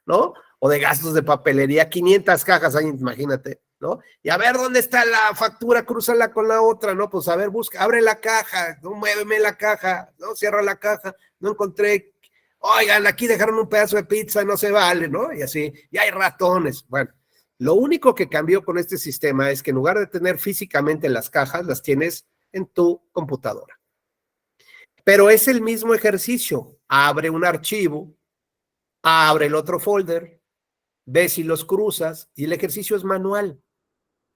¿no? O de gastos de papelería, 500 cajas ahí, imagínate, ¿no? Y a ver, ¿dónde está la factura? Crúzala con la otra, ¿no? Pues a ver, busca, abre la caja, no, muéveme la caja, ¿no? Cierra la caja, no encontré, oigan, aquí dejaron un pedazo de pizza, no se vale, ¿no? Y así, y hay ratones. Bueno, lo único que cambió con este sistema es que en lugar de tener físicamente las cajas, las tienes en tu computadora. Pero es el mismo ejercicio. Abre un archivo, abre el otro folder, ves si los cruzas y el ejercicio es manual.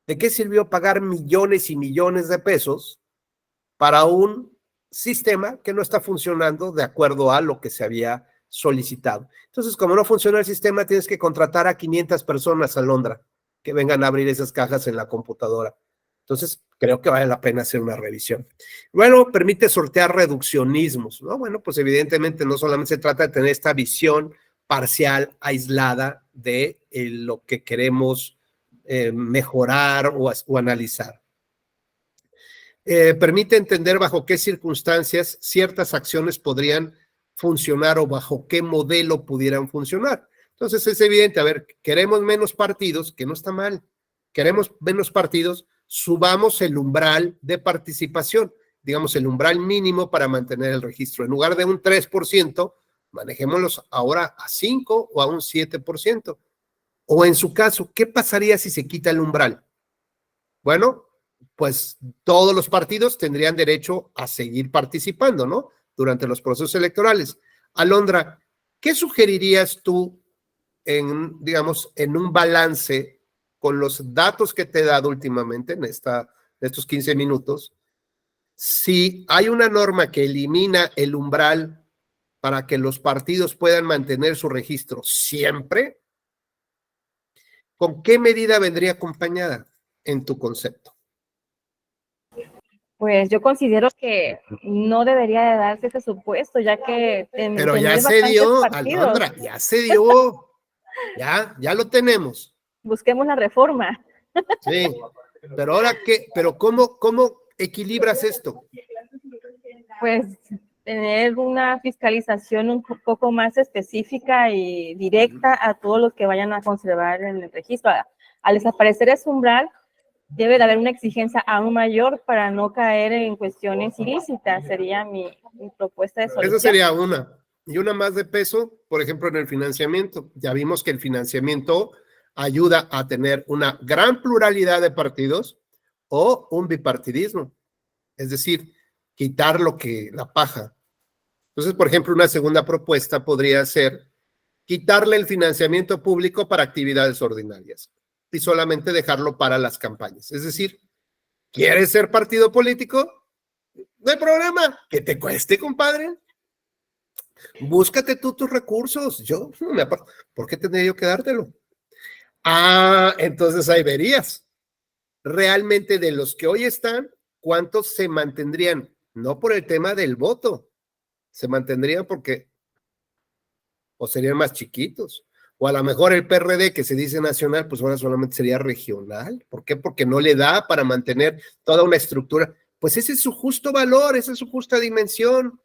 ¿De qué sirvió pagar millones y millones de pesos para un sistema que no está funcionando de acuerdo a lo que se había solicitado? Entonces, como no funciona el sistema, tienes que contratar a 500 personas, Alondra, que vengan a abrir esas cajas en la computadora. Entonces, creo que vale la pena hacer una revisión. Bueno, permite sortear reduccionismos, ¿no? Bueno, pues evidentemente no solamente se trata de tener esta visión parcial, aislada de lo que queremos mejorar o analizar. Permite entender bajo qué circunstancias ciertas acciones podrían funcionar o bajo qué modelo pudieran funcionar. Entonces es evidente, a ver, queremos menos partidos, que no está mal, queremos menos partidos, subamos el umbral de participación, digamos el umbral mínimo para mantener el registro. En lugar de un 3%, manejémoslos ahora a 5 o a un 7%. O en su caso, ¿qué pasaría si se quita el umbral? Bueno, pues todos los partidos tendrían derecho a seguir participando, ¿no? Durante los procesos electorales. Alondra, ¿qué sugerirías tú en, digamos, en un balance con los datos que te he dado últimamente en estos 15 minutos? Si hay una norma que elimina el umbral para que los partidos puedan mantener su registro siempre, ¿con qué medida vendría acompañada en tu concepto? Pues yo considero que no debería de darse ese supuesto, ya que Pero ya se dio, Alondra, ya se dio, ya lo tenemos. Busquemos la reforma. Sí, pero ahora qué, pero ¿cómo equilibras esto? Pues tener una fiscalización un poco más específica y directa a todos los que vayan a conservar en el registro. Al desaparecer ese umbral, debe de haber una exigencia aún mayor para no caer en cuestiones ilícitas. Sería mi propuesta de solución. Esa sería una. Y una más de peso, por ejemplo, en el financiamiento. Ya vimos que el financiamiento ayuda a tener una gran pluralidad de partidos o un bipartidismo. Es decir, quitar la paja. Entonces, por ejemplo, una segunda propuesta podría ser quitarle el financiamiento público para actividades ordinarias y solamente dejarlo para las campañas. Es decir, ¿quieres ser partido político? No hay problema, que te cueste, compadre. Búscate tú tus recursos. Yo no me aparto. ¿Por qué tendría yo que dártelo? Entonces ahí verías. Realmente de los que hoy están, ¿cuántos se mantendrían? No por el tema del voto, se mantendrían porque o serían más chiquitos. O a lo mejor el PRD, que se dice nacional, pues ahora solamente sería regional. ¿Por qué? Porque no le da para mantener toda una estructura. Pues ese es su justo valor, esa es su justa dimensión.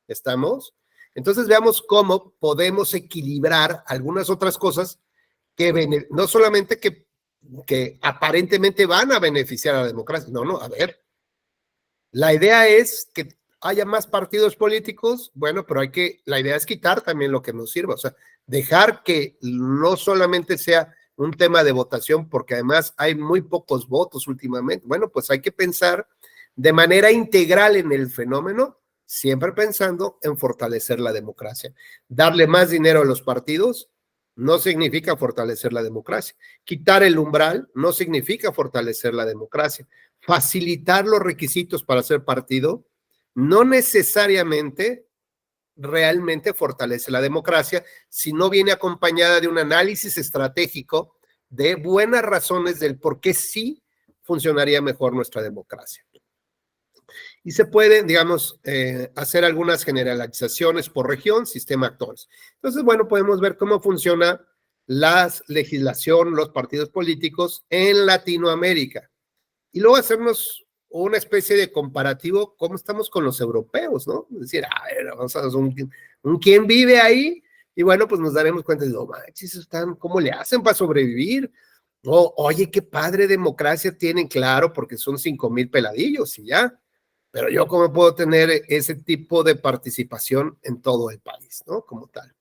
¿Estamos? Entonces veamos cómo podemos equilibrar algunas otras cosas que no solamente que aparentemente van a beneficiar a la democracia. No, a ver. La idea es que haya más partidos políticos, bueno, pero la idea es quitar también lo que nos sirva, o sea, dejar que no solamente sea un tema de votación, porque además hay muy pocos votos últimamente. Bueno, pues hay que pensar de manera integral en el fenómeno, siempre pensando en fortalecer la democracia, darle más dinero a los partidos no significa fortalecer la democracia. Quitar el umbral no significa fortalecer la democracia. Facilitar los requisitos para ser partido no necesariamente realmente fortalece la democracia si no viene acompañada de un análisis estratégico de buenas razones del por qué sí funcionaría mejor nuestra democracia. Y se pueden, digamos, hacer algunas generalizaciones por región, sistema, actores. Entonces, bueno, podemos ver cómo funciona la legislación, los partidos políticos en Latinoamérica. Y luego hacernos una especie de comparativo, cómo estamos con los europeos, ¿no? Es decir, a ver, vamos a hacer un quién vive ahí, y bueno, pues nos daremos cuenta de, no manches, ¿cómo le hacen para sobrevivir? Oh, oye, qué padre democracia tienen, claro, porque son 5,000 peladillos y ya. Pero yo, ¿cómo puedo tener ese tipo de participación en todo el país, ¿no? Como tal.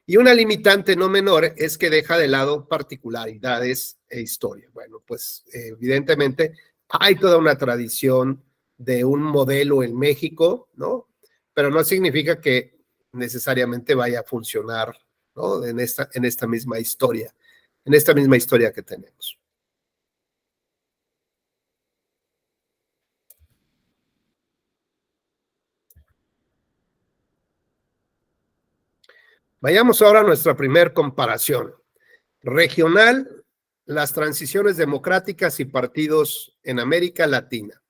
Y una limitante no menor es que deja de lado particularidades e historia. Bueno, pues evidentemente hay toda una tradición de un modelo en México, ¿no? Pero no significa que necesariamente vaya a funcionar, ¿no? En esta misma historia que tenemos. Vayamos ahora a nuestra primer comparación. Regional, las transiciones democráticas y partidos en América Latina.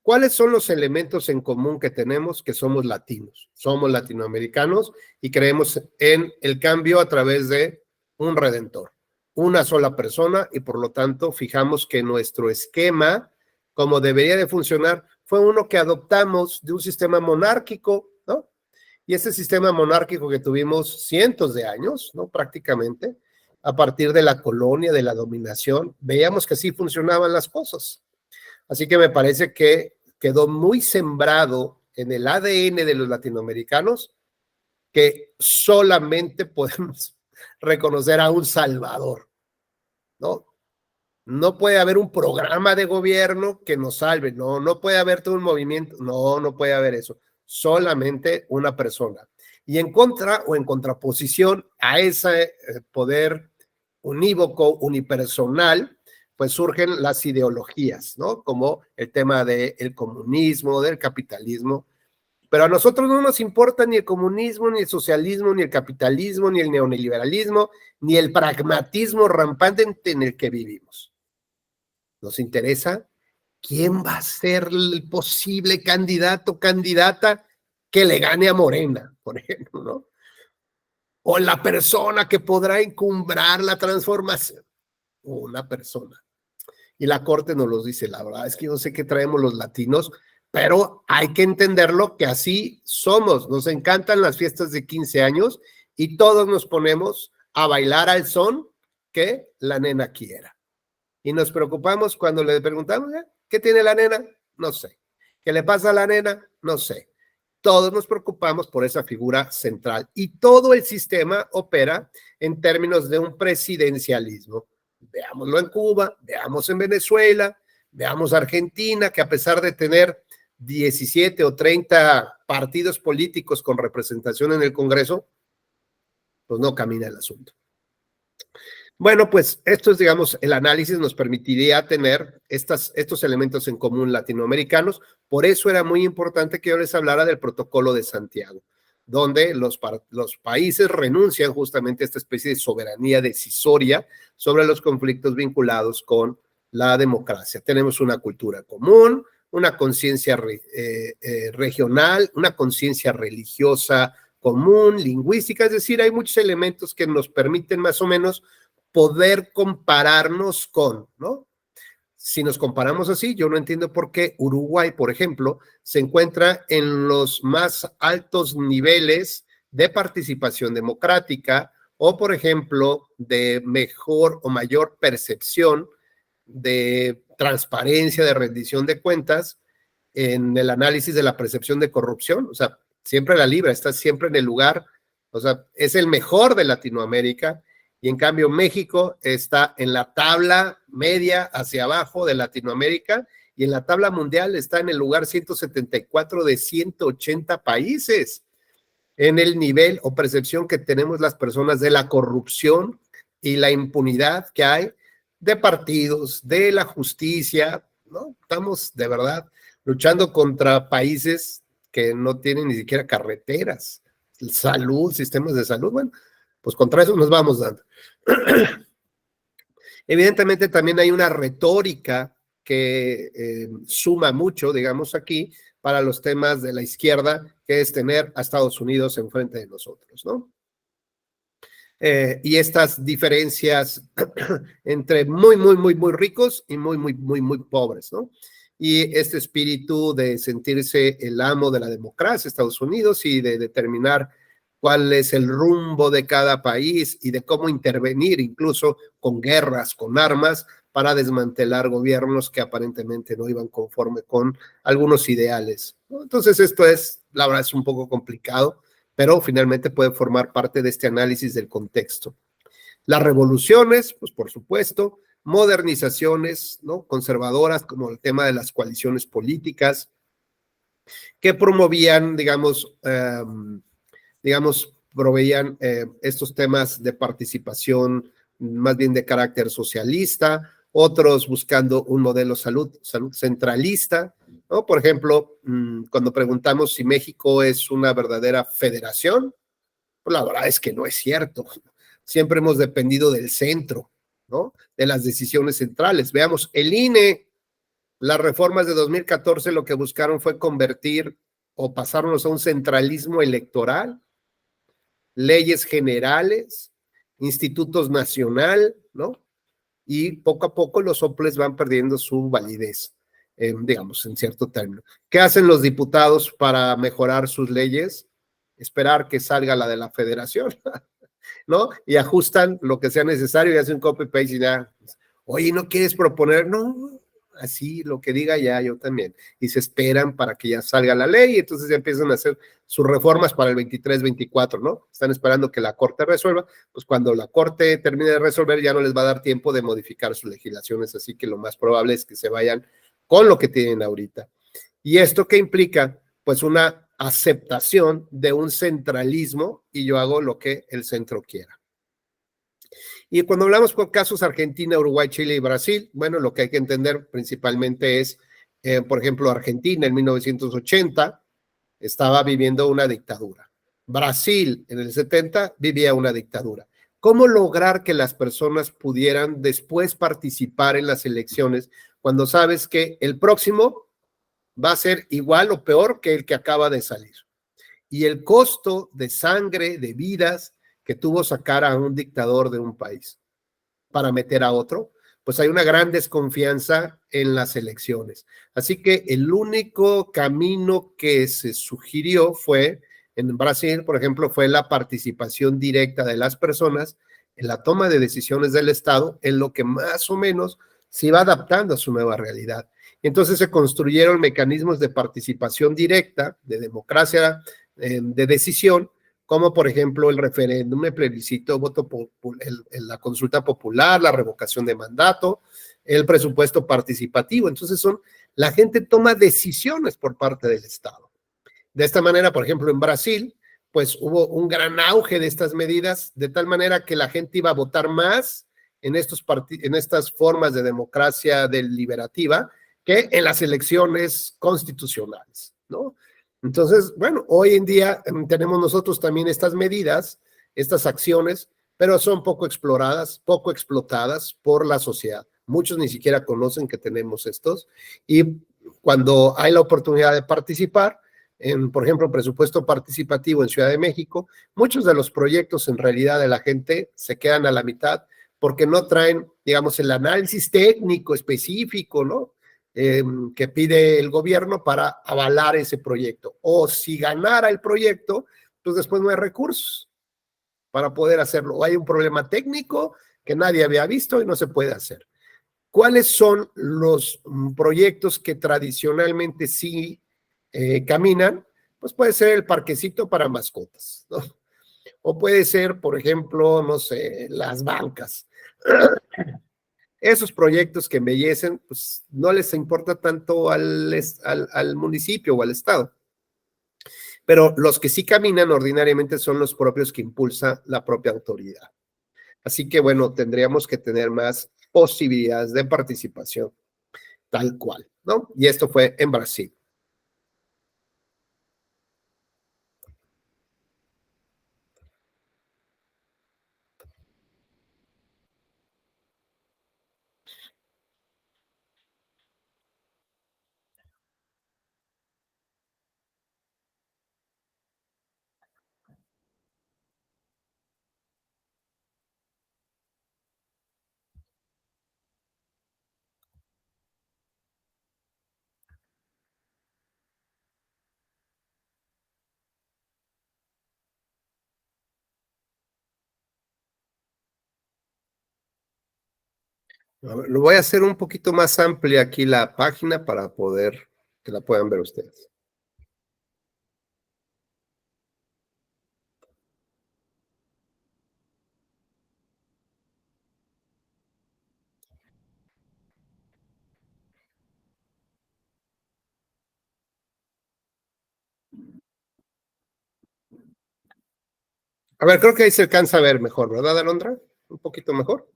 ¿Cuáles son los elementos en común que tenemos? Que somos latinos, somos latinoamericanos y creemos en el cambio a través de un redentor, una sola persona, y por lo tanto fijamos que nuestro esquema, como debería de funcionar, fue uno que adoptamos de un sistema monárquico, ¿no? Y ese sistema monárquico que tuvimos cientos de años, ¿no? Prácticamente, a partir de la colonia, de la dominación, veíamos que así funcionaban las cosas. Así que me parece que quedó muy sembrado en el ADN de los latinoamericanos que solamente podemos reconocer a un salvador, ¿no? No puede haber un programa de gobierno que nos salve, no puede haber todo un movimiento, no puede haber eso. Solamente una persona. Y en contra o en contraposición a ese poder unívoco, unipersonal, pues surgen las ideologías, ¿no? Como el tema del comunismo, del capitalismo. Pero a nosotros no nos importa ni el comunismo, ni el socialismo, ni el capitalismo, ni el neoliberalismo, ni el pragmatismo rampante en el que vivimos. Nos interesa quién va a ser el posible candidato o candidata que le gane a Morena, por ejemplo, ¿no? O la persona que podrá encumbrar la transformación. Una persona. Y la Corte nos lo dice, la verdad es que yo sé que traemos los latinos, pero hay que entenderlo que así somos. Nos encantan las fiestas de 15 años y todos nos ponemos a bailar al son que la nena quiera. Y nos preocupamos cuando le preguntamos, ¿qué tiene la nena? No sé. ¿Qué le pasa a la nena? No sé. Todos nos preocupamos por esa figura central y todo el sistema opera en términos de un presidencialismo. Veámoslo en Cuba, veamos en Venezuela, veamos Argentina, que a pesar de tener 17 o 30 partidos políticos con representación en el Congreso, pues no camina el asunto. Bueno, pues esto es, digamos, el análisis nos permitiría tener estos elementos en común latinoamericanos. Por eso era muy importante que yo les hablara del Protocolo de Santiago, donde los países renuncian justamente a esta especie de soberanía decisoria sobre los conflictos vinculados con la democracia. Tenemos una cultura común, una conciencia regional, una conciencia religiosa común, lingüística, es decir, hay muchos elementos que nos permiten más o menos poder compararnos con, ¿no? Si nos comparamos así, yo no entiendo por qué Uruguay, por ejemplo, se encuentra en los más altos niveles de participación democrática o, por ejemplo, de mejor o mayor percepción de transparencia, de rendición de cuentas en el análisis de la percepción de corrupción. O sea, siempre la libra, está siempre en el lugar, o sea, es el mejor de Latinoamérica. Y en cambio México está en la tabla media hacia abajo de Latinoamérica y en la tabla mundial está en el lugar 174 de 180 países. en el nivel o percepción que tenemos las personas de la corrupción y la impunidad que hay de partidos, de la justicia, ¿no? Estamos de verdad luchando contra países que no tienen ni siquiera carreteras, salud, sistemas de salud. Bueno, pues contra eso nos vamos dando. Evidentemente también hay una retórica que suma mucho, digamos aquí, para los temas de la izquierda, que es tener a Estados Unidos enfrente de nosotros, ¿no? Y estas diferencias entre muy ricos y muy pobres, ¿no? Y este espíritu de sentirse el amo de la democracia, Estados Unidos, y de determinar cuál es el rumbo de cada país y de cómo intervenir incluso con guerras, con armas, para desmantelar gobiernos que aparentemente no iban conforme con algunos ideales, ¿no? Entonces esto es, la verdad, es un poco complicado, pero finalmente puede formar parte de este análisis del contexto. Las revoluciones, pues por supuesto, modernizaciones, ¿no? Conservadoras, como el tema de las coaliciones políticas, que promovían, proveían estos temas de participación más bien de carácter socialista, otros buscando un modelo salud centralista, ¿no? Por ejemplo, cuando preguntamos si México es una verdadera federación, pues la verdad es que no es cierto. Siempre hemos dependido del centro, ¿no? De las decisiones centrales. Veamos, el INE, las reformas de 2014 lo que buscaron fue convertir o pasarnos a un centralismo electoral, leyes generales, institutos nacional, ¿no? Y poco a poco los soples van perdiendo su validez, digamos, en cierto término. ¿Qué hacen los diputados para mejorar sus leyes? Esperar que salga la de la federación, ¿no? Y ajustan lo que sea necesario y hacen copy-paste y ya. Oye, ¿no quieres proponer? No, así lo que diga ya, yo también. Y se esperan para que ya salga la ley y entonces ya empiezan a hacer sus reformas para el 23-24, ¿no? Están esperando que la Corte resuelva, pues cuando la Corte termine de resolver ya no les va a dar tiempo de modificar sus legislaciones, así que lo más probable es que se vayan con lo que tienen ahorita. ¿Y esto qué implica? Pues una aceptación de un centralismo y yo hago lo que el centro quiera. Y cuando hablamos con casos Argentina, Uruguay, Chile y Brasil, bueno, lo que hay que entender principalmente es, por ejemplo, Argentina en 1980 estaba viviendo una dictadura. Brasil en el 70 vivía una dictadura. ¿Cómo lograr que las personas pudieran después participar en las elecciones cuando sabes que el próximo va a ser igual o peor que el que acaba de salir? Y el costo de sangre, de vidas que tuvo sacar a un dictador de un país para meter a otro, pues hay una gran desconfianza en las elecciones. Así que el único camino que se sugirió fue, en Brasil, por ejemplo, fue la participación directa de las personas en la toma de decisiones del Estado, en lo que más o menos se iba adaptando a su nueva realidad. Entonces se construyeron mecanismos de participación directa, de democracia, de decisión, como por ejemplo el referéndum, el plebiscito, la consulta popular, la revocación de mandato, el presupuesto participativo. Entonces la gente toma decisiones por parte del Estado. De esta manera, por ejemplo, en Brasil, pues hubo un gran auge de estas medidas, de tal manera que la gente iba a votar más en estas formas de democracia deliberativa que en las elecciones constitucionales, ¿no? Entonces, bueno, hoy en día tenemos nosotros también estas medidas, estas acciones, pero son poco exploradas, poco explotadas por la sociedad. Muchos ni siquiera conocen que tenemos estos y cuando hay la oportunidad de participar, por ejemplo, presupuesto participativo en Ciudad de México, muchos de los proyectos en realidad de la gente se quedan a la mitad porque no traen, digamos, el análisis técnico específico, ¿no? Que pide el gobierno para avalar ese proyecto. O si ganara el proyecto, pues después no hay recursos para poder hacerlo. O hay un problema técnico que nadie había visto y no se puede hacer. ¿Cuáles son los proyectos que tradicionalmente sí caminan? Pues puede ser el parquecito para mascotas, ¿no? O puede ser, por ejemplo, no sé, las bancas. Esos proyectos que embellecen, pues no les importa tanto al municipio o al estado. pero los que sí caminan ordinariamente son los propios que impulsa la propia autoridad. Así que, bueno, tendríamos que tener más posibilidades de participación, tal cual, ¿no? Y esto fue en Brasil. A ver, lo voy a hacer un poquito más amplia aquí la página para poder que la puedan ver ustedes. A ver, creo que ahí se alcanza a ver mejor, ¿verdad, Alondra? Un poquito mejor.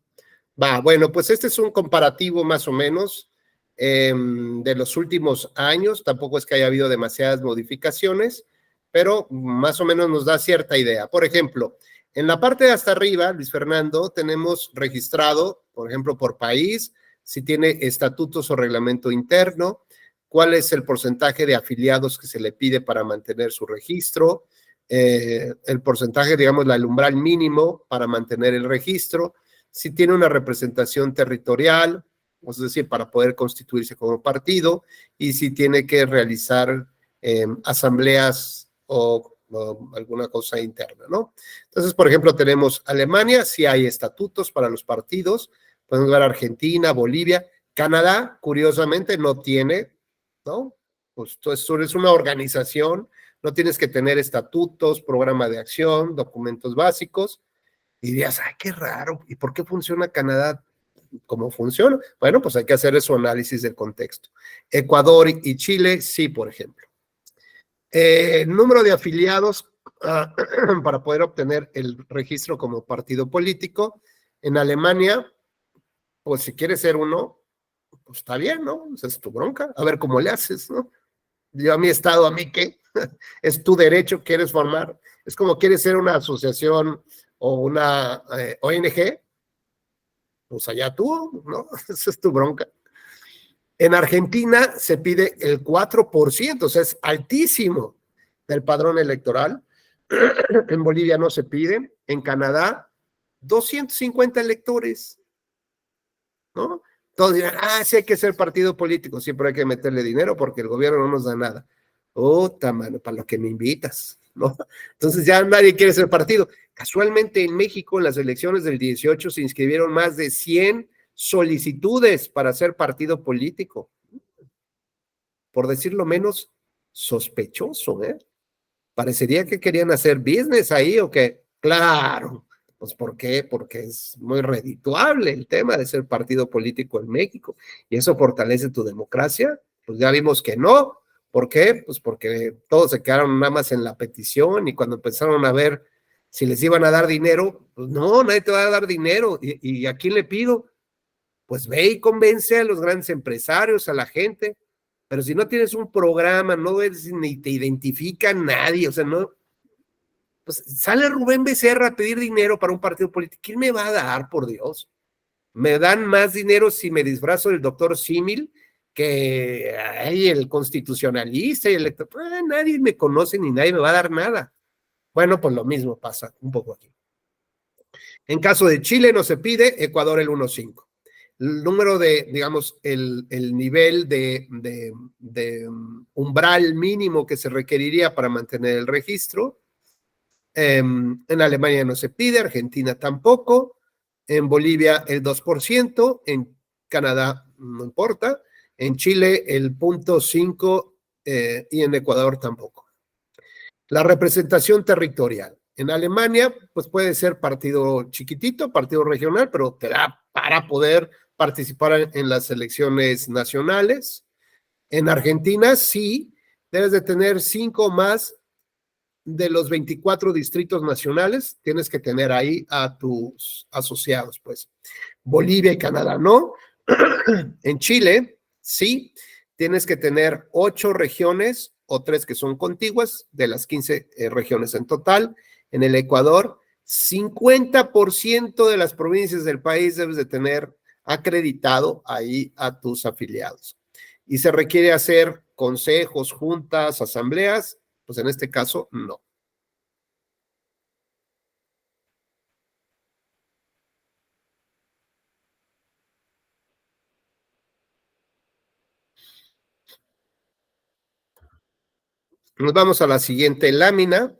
Va, bueno, pues este es un comparativo más o menos de los últimos años. Tampoco es que haya habido demasiadas modificaciones, pero más o menos nos da cierta idea. Por ejemplo, en la parte de hasta arriba, Luis Fernando, tenemos registrado, por ejemplo, por país, si tiene estatutos o reglamento interno, cuál es el porcentaje de afiliados que se le pide para mantener su registro, el porcentaje, digamos, el umbral mínimo para mantener el registro, si tiene una representación territorial, es decir, para poder constituirse como partido, y si tiene que realizar asambleas o alguna cosa interna, ¿no? Entonces, por ejemplo, tenemos Alemania, sí hay estatutos para los partidos, podemos ver Argentina, Bolivia, Canadá, curiosamente, no tiene, ¿no? Pues tú eres una organización, no tienes que tener estatutos, programa de acción, documentos básicos, y dirías, ay, qué raro, ¿y por qué funciona Canadá como funciona? Bueno, pues hay que hacer su análisis del contexto. Ecuador y Chile, sí, por ejemplo. Número de afiliados para poder obtener el registro como partido político. En Alemania, pues si quieres ser uno, pues está bien, ¿no? Esa es tu bronca, a ver cómo le haces, ¿no? Yo a mi estado, ¿a mí qué? Es tu derecho, quieres formar. Es como quieres ser una asociación o una ONG, pues allá tú, ¿no? Esa es tu bronca. En Argentina se pide el 4%, o sea, es altísimo del padrón electoral. En Bolivia no se pide. En Canadá, 250 electores, ¿no? Todos dirán, sí hay que ser partido político, siempre hay que meterle dinero porque el gobierno no nos da nada. Mano, para lo que me invitas, ¿no? Entonces ya nadie quiere ser partido. Casualmente en México, en las elecciones del 18, se inscribieron más de 100 solicitudes para ser partido político. Por decirlo menos, sospechoso, ¿eh? Parecería que querían hacer business ahí o que, claro, pues ¿por qué? Porque es muy redituable el tema de ser partido político en México y eso fortalece tu democracia. Pues ya vimos que no. ¿Por qué? Pues porque todos se quedaron nada más en la petición y cuando empezaron a ver si les iban a dar dinero, pues no, nadie te va a dar dinero. ¿Y a quién le pido? Pues ve y convence a los grandes empresarios, a la gente. Pero si no tienes un programa, no ves ni te identifica nadie, o sea, no. Pues sale Rubén Becerra a pedir dinero para un partido político. ¿Quién me va a dar, por Dios? Me dan más dinero si me disfrazo del doctor Símil que el constitucionalista y el elector. Nadie me conoce ni nadie me va a dar nada. Bueno, pues lo mismo pasa un poco aquí. En caso de Chile no se pide, Ecuador el 1.5. El número de, digamos, el nivel de umbral mínimo que se requeriría para mantener el registro. En Alemania no se pide, Argentina tampoco, en Bolivia el 2%, en Canadá no importa, en Chile el 0.5% y en Ecuador tampoco. La representación territorial. En Alemania, pues puede ser partido chiquitito, partido regional, pero te da para poder participar en las elecciones nacionales. En Argentina, sí, debes de tener 5 o más de los 24 distritos nacionales, tienes que tener ahí a tus asociados, pues. Bolivia y Canadá, no. En Chile, sí, tienes que tener 8 regiones o 3 que son contiguas, de las 15 regiones en total. En el Ecuador, 50% de las provincias del país debes de tener acreditado ahí a tus afiliados. Y se requiere hacer consejos, juntas, asambleas, pues en este caso, no. Nos vamos a la siguiente lámina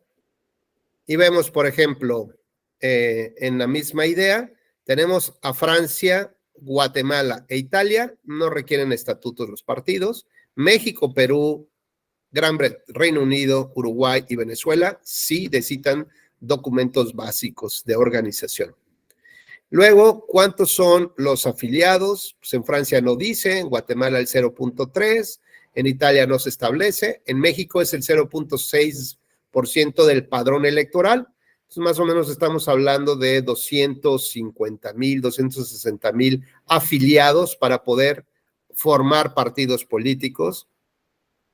y vemos, por ejemplo, en la misma idea, tenemos a Francia, Guatemala e Italia, no requieren estatutos los partidos. México, Perú, Reino Unido, Uruguay y Venezuela sí necesitan documentos básicos de organización. Luego, ¿cuántos son los afiliados? Pues en Francia no dice, en Guatemala el 0.3%, en Italia no se establece, en México es el 0.6% del padrón electoral. Entonces, más o menos estamos hablando de 250,000, 260,000 afiliados para poder formar partidos políticos.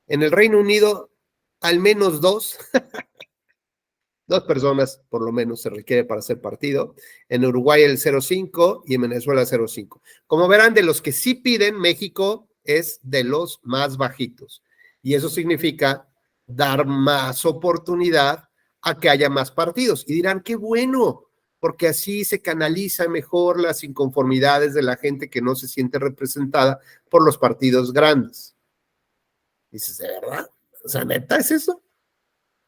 En el Reino Unido, al menos 2 personas por lo menos se requiere para hacer partido. En Uruguay el 0.5 y en Venezuela 0.5. Como verán, de los que sí piden, México es de los más bajitos. Y eso significa dar más oportunidad a que haya más partidos. Y dirán, qué bueno, porque así se canaliza mejor las inconformidades de la gente que no se siente representada por los partidos grandes. Dices, ¿de verdad? O sea, ¿neta es eso?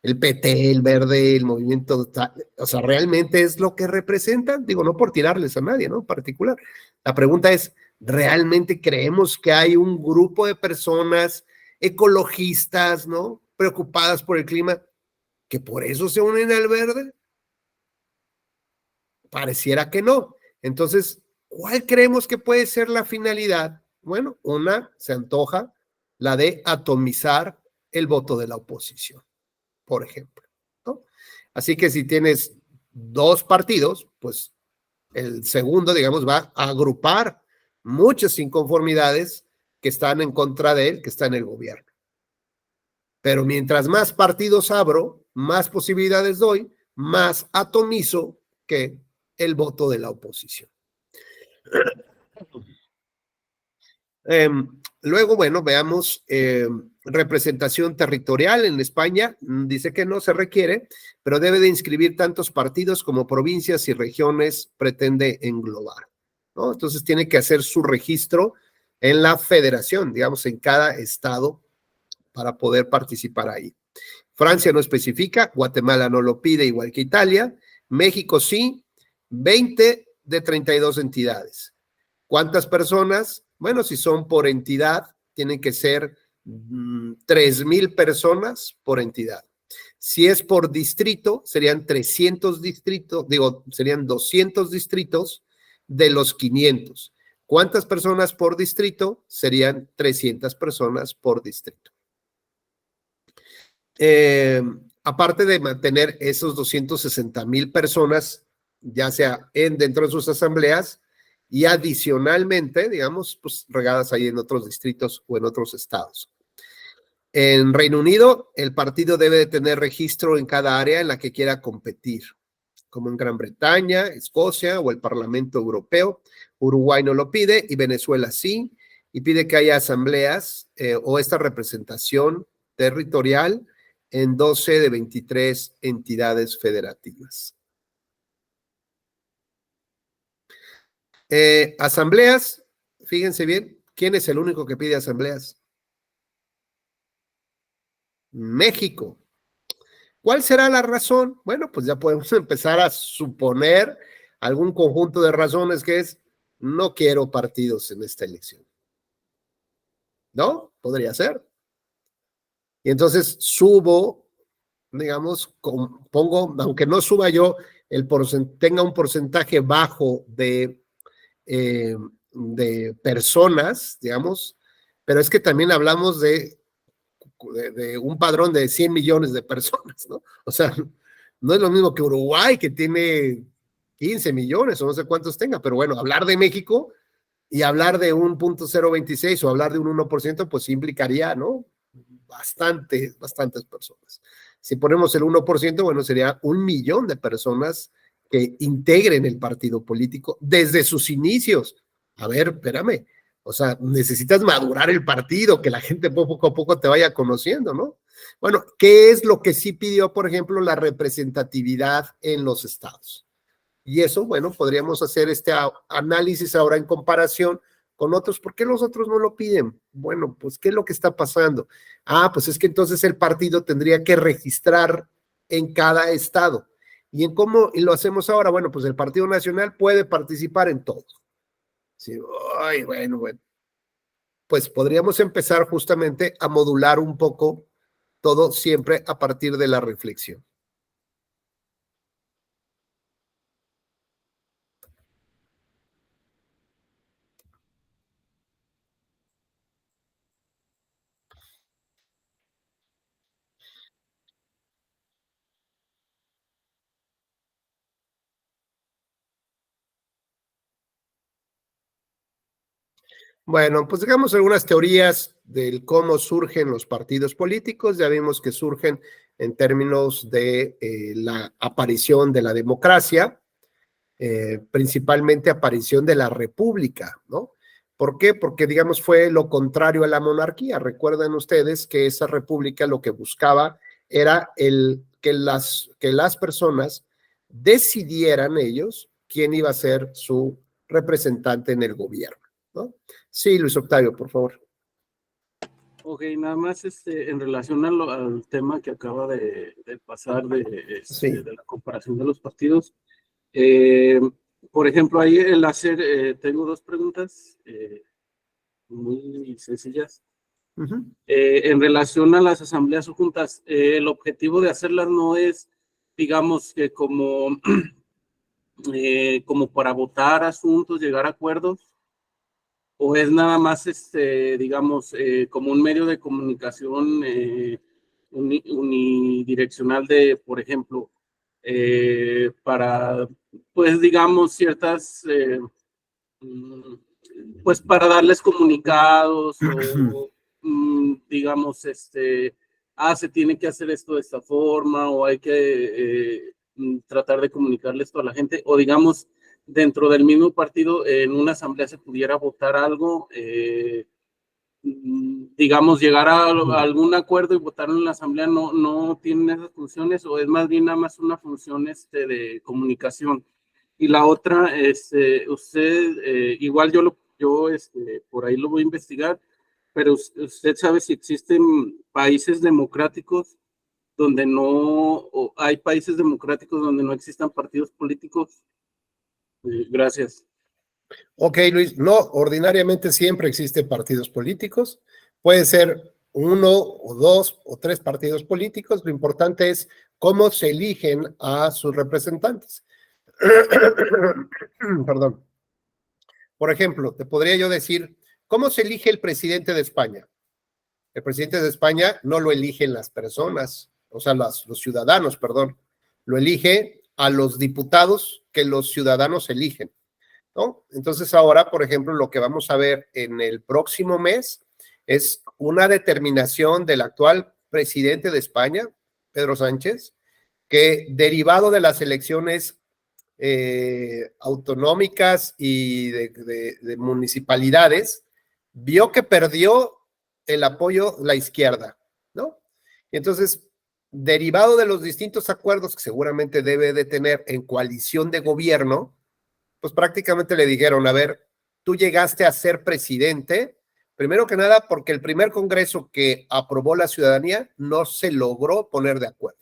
El PT, el Verde, el Movimiento, o sea, ¿realmente es lo que representan? Digo, no por tirarles a nadie, ¿no? En particular. La pregunta es, ¿realmente creemos que hay un grupo de personas ecologistas, ¿no? Preocupadas por el clima, que por eso se unen al Verde? Pareciera que no. Entonces, ¿cuál creemos que puede ser la finalidad? Bueno, una se antoja, la de atomizar el voto de la oposición, por ejemplo, ¿no? Así que si tienes 2 partidos, pues el segundo, digamos, va a agrupar muchas inconformidades que están en contra de él, que está en el gobierno. Pero mientras más partidos abro, más posibilidades doy, más atomizo que el voto de la oposición. Luego, bueno, veamos representación territorial en España. Dice que no se requiere, pero debe de inscribir tantos partidos como provincias y regiones pretende englobar, ¿no? Entonces tiene que hacer su registro en la federación, digamos, en cada estado para poder participar ahí. Francia no especifica, Guatemala no lo pide, igual que Italia. México sí, 20 de 32 entidades. ¿Cuántas personas? Bueno, si son por entidad, tienen que ser 3,000 personas por entidad. Si es por distrito, serían 300 distritos, serían 200 distritos de los 500. ¿Cuántas personas por distrito? Serían 300 personas por distrito. Aparte de mantener esos 260,000 personas, ya sea dentro de sus asambleas, y adicionalmente, digamos, pues regadas ahí en otros distritos o en otros estados. En Reino Unido, el partido debe de tener registro en cada área en la que quiera competir, como en Gran Bretaña, Escocia o el Parlamento Europeo. Uruguay no lo pide y Venezuela sí, y pide que haya asambleas o esta representación territorial en 12 de 23 entidades federativas. Asambleas, fíjense bien, ¿quién es el único que pide asambleas? México. ¿Cuál será la razón? Bueno, pues ya podemos empezar a suponer algún conjunto de razones que es, no quiero partidos en esta elección. ¿No? Podría ser. Y entonces subo, digamos, pongo, aunque no suba yo, tenga un porcentaje bajo de personas, digamos, pero es que también hablamos de de un padrón de 100 millones de personas, ¿no? O sea, no es lo mismo que Uruguay, que tiene 15 millones o no sé cuántos tenga, pero bueno, hablar de México y hablar de un 0.026 o hablar de un 1%, pues implicaría, ¿no? Bastantes personas. Si ponemos el 1%, bueno, sería 1 millón de personas que integren el partido político desde sus inicios. A ver, espérame, o sea, necesitas madurar el partido, que la gente poco a poco te vaya conociendo, ¿no? Bueno, ¿qué es lo que sí pidió, por ejemplo, la representatividad en los estados? Y eso, bueno, podríamos hacer este análisis ahora en comparación con otros. ¿Por qué los otros no lo piden? Bueno, pues, ¿qué es lo que está pasando? Pues es que entonces el partido tendría que registrar en cada estado. ¿Y en cómo lo hacemos ahora? Bueno, pues el Partido Nacional puede participar en todo. Sí, bueno. Pues podríamos empezar justamente a modular un poco todo siempre a partir de la reflexión. Bueno, pues digamos algunas teorías del cómo surgen los partidos políticos. Ya vimos que surgen en términos de la aparición de la democracia, principalmente aparición de la república, ¿no? ¿Por qué? Porque, digamos, fue lo contrario a la monarquía. Recuerden ustedes que esa república lo que buscaba era que las personas decidieran ellos quién iba a ser su representante en el gobierno, ¿no? Sí, Luis Octavio, por favor. Ok, nada más en relación al tema que acaba de pasar Sí. de la comparación de los partidos. Por ejemplo, ahí tengo dos preguntas muy sencillas. En relación a las asambleas o juntas, el objetivo de hacerlas no es, digamos, que como para votar asuntos, llegar a acuerdos, o es nada más, digamos, como un medio de comunicación unidireccional por ejemplo, para, pues, digamos, ciertas, pues, para darles comunicados o, digamos, se tiene que hacer esto de esta forma o hay que tratar de comunicarle esto a la gente, o digamos, dentro del mismo partido, en una asamblea se pudiera votar algo, digamos, llegar a algún acuerdo y votarlo en la asamblea, no tienen esas funciones, o es más bien nada más una función de comunicación. Y la otra, usted, igual yo por ahí lo voy a investigar, pero usted sabe si existen países democráticos donde o hay países democráticos donde no existan partidos políticos. Gracias. Ok, Luis, no, ordinariamente siempre existen partidos políticos. Puede ser 1 o 2 o 3 partidos políticos. Lo importante es cómo se eligen a sus representantes. Perdón. Por ejemplo, te podría yo decir, ¿cómo se elige el presidente de España? El presidente de España no lo eligen las personas, o sea, los ciudadanos, perdón. Lo elige a los diputados que los ciudadanos eligen, ¿no? Entonces ahora, por ejemplo, lo que vamos a ver en el próximo mes es una determinación del actual presidente de España, Pedro Sánchez, que derivado de las elecciones autonómicas y de municipalidades, vio que perdió el apoyo la izquierda, ¿no? Y entonces, derivado de los distintos acuerdos que seguramente debe de tener en coalición de gobierno, pues prácticamente le dijeron, a ver, tú llegaste a ser presidente, primero que nada porque el primer congreso que aprobó la ciudadanía no se logró poner de acuerdo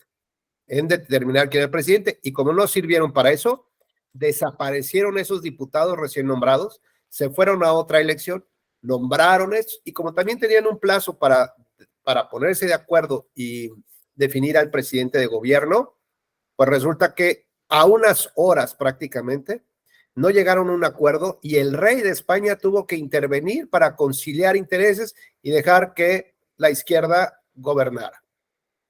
en determinar quién era el presidente, y como no sirvieron para eso, desaparecieron esos diputados recién nombrados, se fueron a otra elección, nombraron eso, y como también tenían un plazo para ponerse de acuerdo y definir al presidente de gobierno, pues resulta que a unas horas prácticamente no llegaron a un acuerdo y el rey de España tuvo que intervenir para conciliar intereses y dejar que la izquierda gobernara.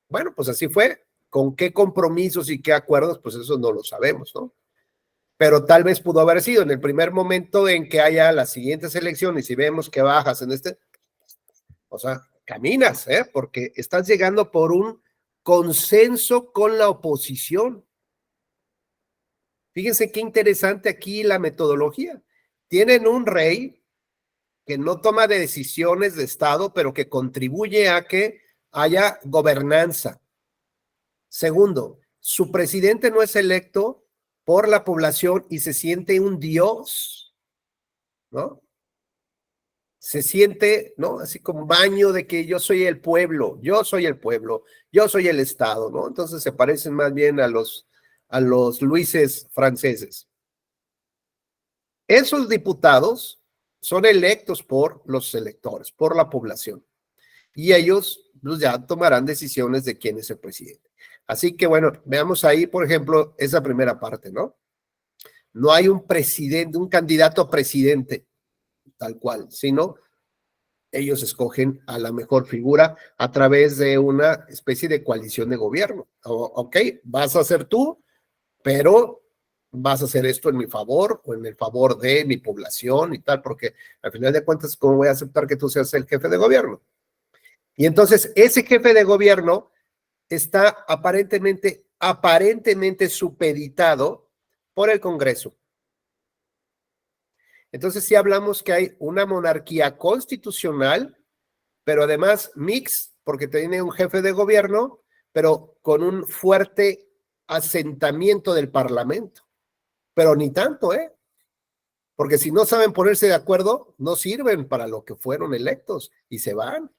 Bueno, pues así fue. ¿Con qué compromisos y qué acuerdos? Pues eso no lo sabemos, ¿no? Pero tal vez pudo haber sido en el primer momento en que haya las siguientes elecciones y vemos que bajas en o sea, caminas, ¿eh? Porque estás llegando por un consenso con la oposición. Fíjense qué interesante aquí la metodología. Tienen un rey que no toma decisiones de Estado, pero que contribuye a que haya gobernanza. Segundo, su presidente no es electo por la población y se siente un dios, ¿no? Se siente, ¿no? Así como baño de que yo soy el pueblo, yo soy el pueblo, yo soy el Estado, ¿no? Entonces se parecen más bien a los Luises franceses. Esos diputados son electos por los electores, por la población. Y ellos pues, ya tomarán decisiones de quién es el presidente. Así que bueno, veamos ahí, por ejemplo, esa primera parte, ¿no? No hay un presidente, un candidato a presidente, tal cual, sino ellos escogen a la mejor figura a través de una especie de coalición de gobierno. Ok, vas a ser tú, pero vas a hacer esto en mi favor o en el favor de mi población y tal, porque al final de cuentas, ¿cómo voy a aceptar que tú seas el jefe de gobierno? Y entonces ese jefe de gobierno está aparentemente supeditado por el Congreso. Entonces sí hablamos que hay una monarquía constitucional, pero además mix, porque tiene un jefe de gobierno, pero con un fuerte asentamiento del Parlamento. Pero ni tanto, ¿eh? Porque si no saben ponerse de acuerdo, no sirven para lo que fueron electos y se van.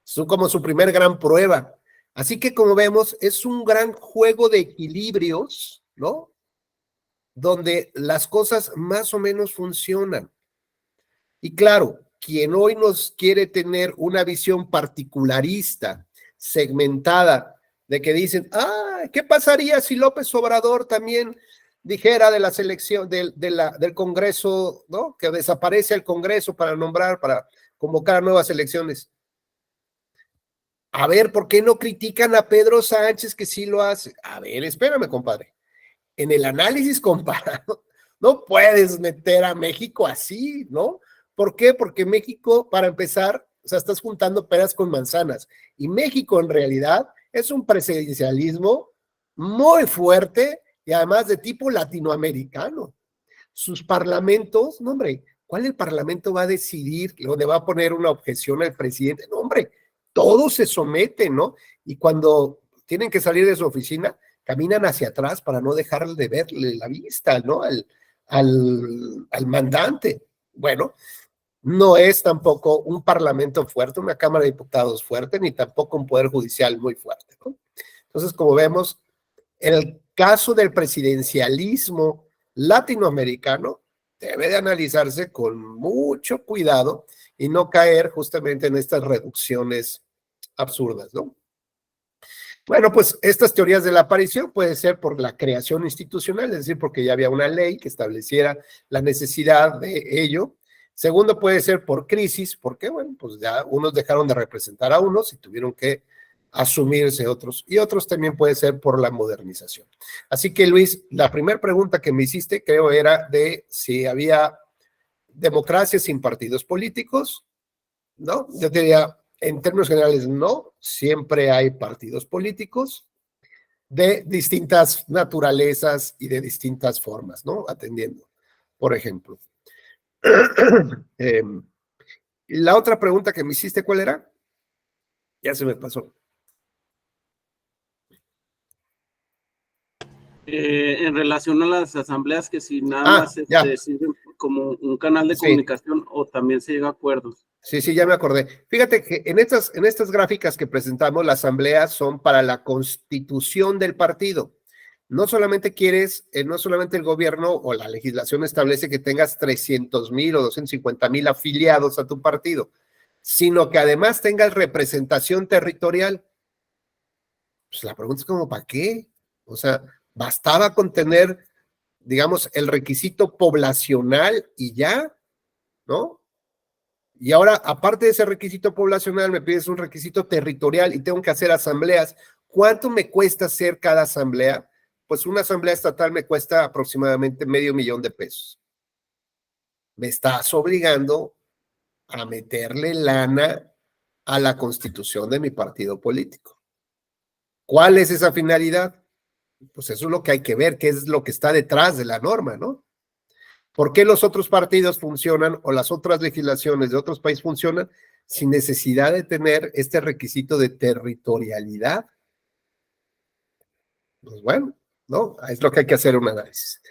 Son como su primer gran prueba. Así que como vemos, es un gran juego de equilibrios, ¿no? Donde las cosas más o menos funcionan. Y claro, quien hoy nos quiere tener una visión particularista, segmentada, de que dicen, ¿qué pasaría si López Obrador también dijera de la selección del Congreso, ¿no? Que desaparece el Congreso para nombrar, para convocar a nuevas elecciones. A ver, ¿por qué no critican a Pedro Sánchez que sí lo hace? A ver, espérame, compadre. En el análisis comparado, no puedes meter a México así, ¿no? ¿Por qué? Porque México, para empezar, o sea, estás juntando peras con manzanas. Y México, en realidad, es un presidencialismo muy fuerte y además de tipo latinoamericano. Sus parlamentos, no, hombre, ¿cuál el parlamento va a decidir donde va a poner una objeción al presidente? No, hombre, todos se someten, ¿no? Y cuando tienen que salir de su oficina, caminan hacia atrás para no dejarle de verle la vista, ¿no? Al mandante. Bueno, no es tampoco un parlamento fuerte, una Cámara de Diputados fuerte, ni tampoco un Poder Judicial muy fuerte, ¿no? Entonces, como vemos, en el caso del presidencialismo latinoamericano, debe de analizarse con mucho cuidado y no caer justamente en estas reducciones absurdas, ¿no? Bueno, pues estas teorías de la aparición puede ser por la creación institucional, es decir, porque ya había una ley que estableciera la necesidad de ello. Segundo, puede ser por crisis, porque, bueno, pues ya unos dejaron de representar a unos y tuvieron que asumirse otros, y otros también puede ser por la modernización. Así que, Luis, la primera pregunta que me hiciste, creo, era de si había democracia sin partidos políticos, ¿no? Yo te diría, en términos generales, no, siempre hay partidos políticos de distintas naturalezas y de distintas formas, ¿no? Atendiendo, por ejemplo. La otra pregunta que me hiciste, ¿cuál era? Ya se me pasó. En relación a las asambleas, que si nada más sirven como un canal de comunicación o también se llega a acuerdos. Sí, ya me acordé. Fíjate que en estas gráficas que presentamos, las asambleas son para la constitución del partido. No solamente no solamente el gobierno o la legislación establece que tengas 300,000 o 250,000 afiliados a tu partido, sino que además tengas representación territorial. Pues la pregunta es como, ¿para qué? O sea, bastaba con tener, digamos, el requisito poblacional y ya, ¿no? Y ahora, aparte de ese requisito poblacional, me pides un requisito territorial y tengo que hacer asambleas. ¿Cuánto me cuesta hacer cada asamblea? Pues una asamblea estatal me cuesta aproximadamente $500,000. Me estás obligando a meterle lana a la constitución de mi partido político. ¿Cuál es esa finalidad? Pues eso es lo que hay que ver, qué es lo que está detrás de la norma, ¿no? ¿Por qué los otros partidos funcionan o las otras legislaciones de otros países funcionan sin necesidad de tener este requisito de territorialidad? Pues bueno, ¿no? Es lo que hay que hacer un análisis.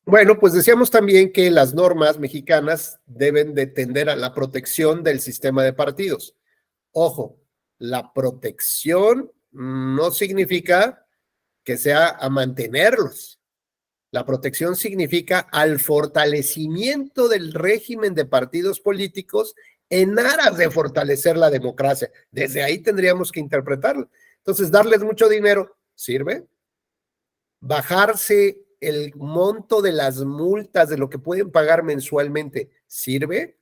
Bueno, pues decíamos también que las normas mexicanas deben de tender a la protección del sistema de partidos. Ojo, la protección no significa que sea a mantenerlos. La protección significa al fortalecimiento del régimen de partidos políticos en aras de fortalecer la democracia. Desde ahí tendríamos que interpretarlo. Entonces, darles mucho dinero, ¿sirve? Bajarse el monto de las multas, de lo que pueden pagar mensualmente, ¿sirve?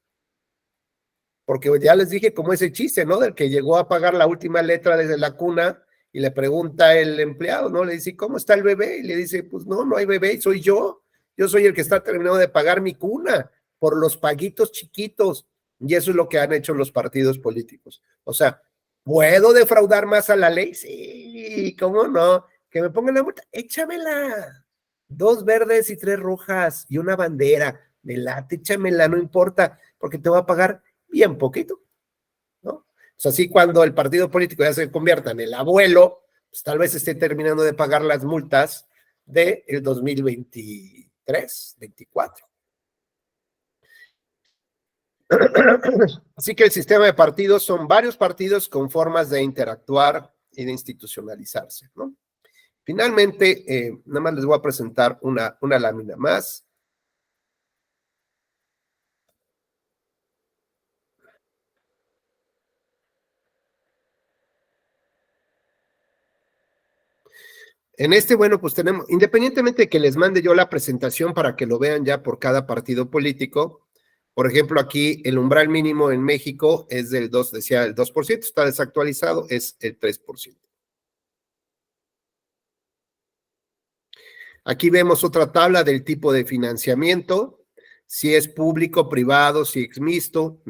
Porque ya les dije como ese chiste, ¿no? Del que llegó a pagar la última letra desde la cuna y le pregunta el empleado, ¿no? Le dice, ¿cómo está el bebé? Y le dice, pues no, no hay bebé, soy yo. Yo soy el que está terminando de pagar mi cuna por los paguitos chiquitos. Y eso es lo que han hecho los partidos políticos. O sea, ¿puedo defraudar más a la ley? Sí, ¿cómo no? Que me pongan la multa, échamela. 2 verdes y 3 rojas y una bandera. Me late, échamela, no importa, porque te va a pagar bien poquito, ¿no? O sea, así cuando el partido político ya se convierta en el abuelo, pues tal vez esté terminando de pagar las multas del 2023, 24. Así que el sistema de partidos son varios partidos con formas de interactuar y de institucionalizarse, ¿no? Finalmente, nada más les voy a presentar una lámina más. En este, bueno, pues tenemos, independientemente de que les mande yo la presentación para que lo vean ya por cada partido político, por ejemplo, aquí el umbral mínimo en México es del 2, decía el 2%, está desactualizado, es el 3%. Aquí vemos otra tabla del tipo de financiamiento, si es público, privado, si es mixto,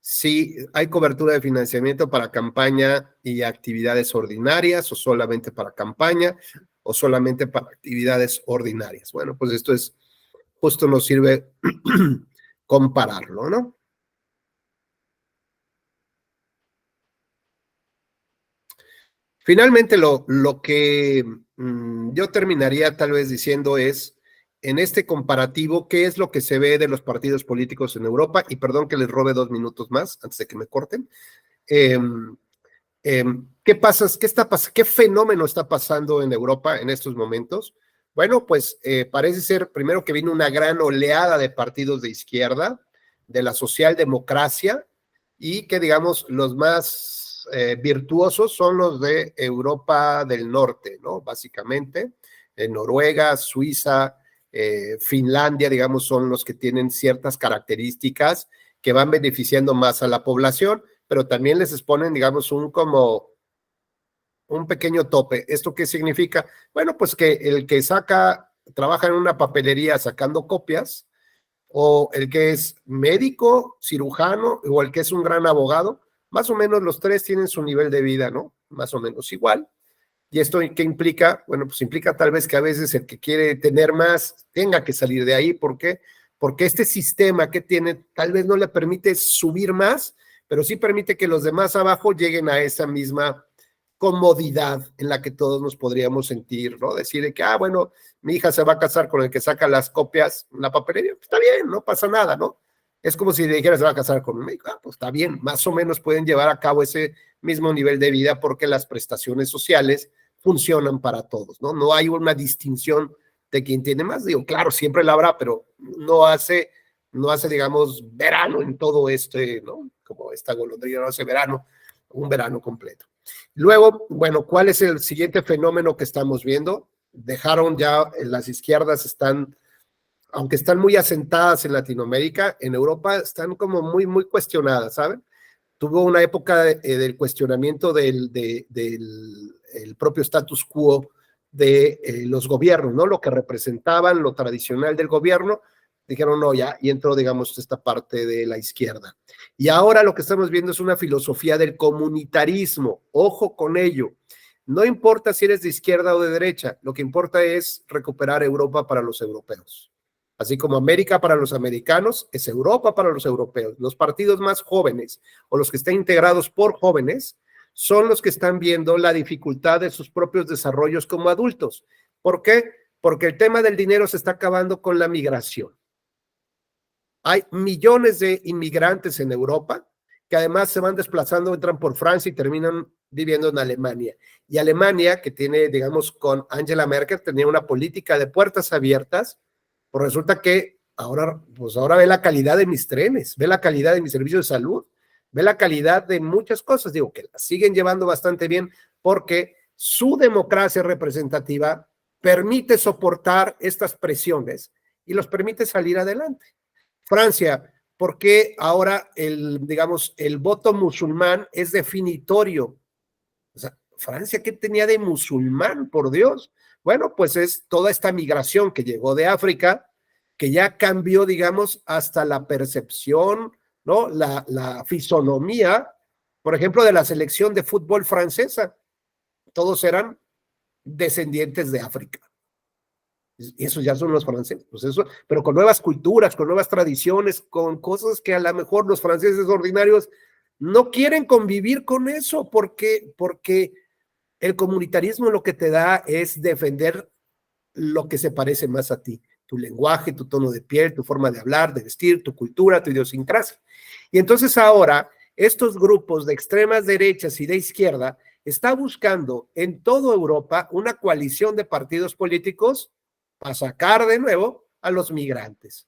si hay cobertura de financiamiento para campaña y actividades ordinarias o solamente para campaña o solamente para actividades ordinarias. Bueno, pues esto es, justo nos sirve compararlo, ¿no? Finalmente, lo que yo terminaría tal vez diciendo es, en este comparativo, ¿qué es lo que se ve de los partidos políticos en Europa? Y perdón que les robe 2 minutos más antes de que me corten. ¿Qué pasa? ¿Qué fenómeno está pasando en Europa en estos momentos? Bueno, pues parece ser primero que vino una gran oleada de partidos de izquierda, de la socialdemocracia, y que digamos los más virtuosos son los de Europa del Norte, ¿no? Básicamente, Noruega, Suiza, Finlandia, digamos, son los que tienen ciertas características que van beneficiando más a la población, pero también les exponen, digamos, como un pequeño tope. ¿Esto qué significa? Bueno, pues que el que trabaja en una papelería sacando copias, o el que es médico, cirujano, o el que es un gran abogado, más o menos los tres tienen su nivel de vida, ¿no? Más o menos igual. ¿Y esto qué implica? Bueno, pues implica tal vez que a veces el que quiere tener más tenga que salir de ahí. ¿Por qué? Porque este sistema que tiene tal vez no le permite subir más, pero sí permite que los demás abajo lleguen a esa misma comodidad en la que todos nos podríamos sentir, ¿no? Decir que, bueno, mi hija se va a casar con el que saca las copias en la papelería, pues está bien, no pasa nada, ¿no? Es como si le dijera se va a casar con un médico, pues está bien, más o menos pueden llevar a cabo ese mismo nivel de vida porque las prestaciones sociales funcionan para todos, ¿no? No hay una distinción de quién tiene más, digo, claro, siempre la habrá, pero no hace, digamos, verano en todo ¿no? Como esta golondrina no hace verano, un verano completo. Luego, bueno, ¿cuál es el siguiente fenómeno que estamos viendo? Dejaron ya, las izquierdas están aunque están muy asentadas en Latinoamérica, en Europa están como muy, muy cuestionadas, ¿saben? Tuvo una época del cuestionamiento del el propio status quo de los gobiernos, ¿no? Lo que representaban, lo tradicional del gobierno, dijeron no, ya, y entró, digamos, esta parte de la izquierda. Y ahora lo que estamos viendo es una filosofía del comunitarismo, ojo con ello. No importa si eres de izquierda o de derecha, lo que importa es recuperar Europa para los europeos. Así como América para los americanos, es Europa para los europeos. Los partidos más jóvenes o los que están integrados por jóvenes son los que están viendo la dificultad de sus propios desarrollos como adultos. ¿Por qué? Porque el tema del dinero se está acabando con la migración. Hay millones de inmigrantes en Europa que además se van desplazando, entran por Francia y terminan viviendo en Alemania. Y Alemania, que tiene, digamos, con Angela Merkel, tenía una política de puertas abiertas, pues resulta que ahora ve la calidad de mis trenes, ve la calidad de mis servicios de salud, ve la calidad de muchas cosas, digo, que la siguen llevando bastante bien porque su democracia representativa permite soportar estas presiones y los permite salir adelante. Francia, ¿por qué ahora el voto musulmán es definitorio? O sea, Francia, ¿qué tenía de musulmán, por Dios? Bueno, pues es toda esta migración que llegó de África, que ya cambió, digamos, hasta la percepción, ¿no? La fisonomía, por ejemplo, de la selección de fútbol francesa. Todos eran descendientes de África. Y esos ya son los franceses, pues eso, pero con nuevas culturas, con nuevas tradiciones, con cosas que a lo mejor los franceses ordinarios no quieren convivir con eso, porque el comunitarismo lo que te da es defender lo que se parece más a ti, tu lenguaje, tu tono de piel, tu forma de hablar, de vestir, tu cultura, tu idiosincrasia. Y entonces ahora estos grupos de extremas derechas y de izquierda están buscando en toda Europa una coalición de partidos políticos para sacar de nuevo a los migrantes,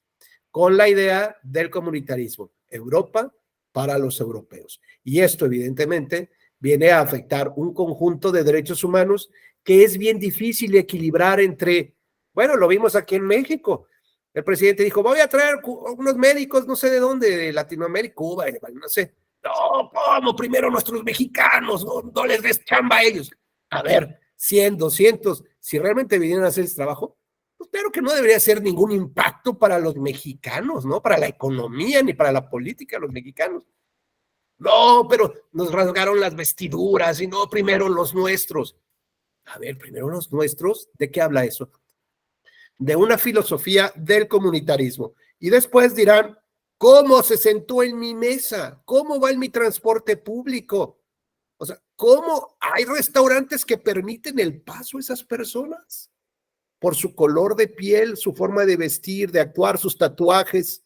con la idea del comunitarismo, Europa para los europeos. Y esto evidentemente viene a afectar un conjunto de derechos humanos que es bien difícil equilibrar entre, bueno, lo vimos aquí en México, el presidente dijo, voy a traer unos médicos, no sé de dónde, de Latinoamérica, Cuba, no sé. No, ¿cómo? Primero nuestros mexicanos, no les des chamba a ellos. A ver, 100, 200, si realmente vinieran a hacer ese trabajo, pues claro que no debería ser ningún impacto para los mexicanos, ¿no? Para la economía ni para la política de los mexicanos. No, pero nos rasgaron las vestiduras y no, primero los nuestros. A ver, primero los nuestros, ¿de qué habla eso? De una filosofía del comunitarismo. Y después dirán, ¿cómo se sentó en mi mesa? ¿Cómo va en mi transporte público? O sea, ¿cómo hay restaurantes que permiten el paso a esas personas? Por su color de piel, su forma de vestir, de actuar, sus tatuajes.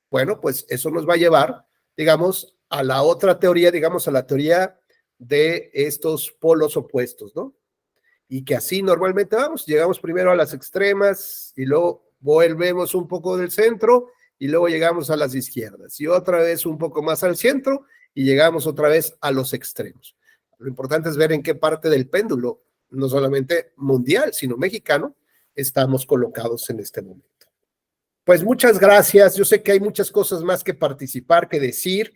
Bueno, pues eso nos va a llevar, digamos, a la otra teoría, digamos, a la teoría de estos polos opuestos, ¿no? Y que así normalmente vamos, llegamos primero a las extremas y luego volvemos un poco del centro y luego llegamos a las izquierdas y otra vez un poco más al centro y llegamos otra vez a los extremos. Lo importante es ver en qué parte del péndulo, no solamente mundial, sino mexicano, estamos colocados en este momento. Pues muchas gracias. Yo sé que hay muchas cosas más que participar, que decir.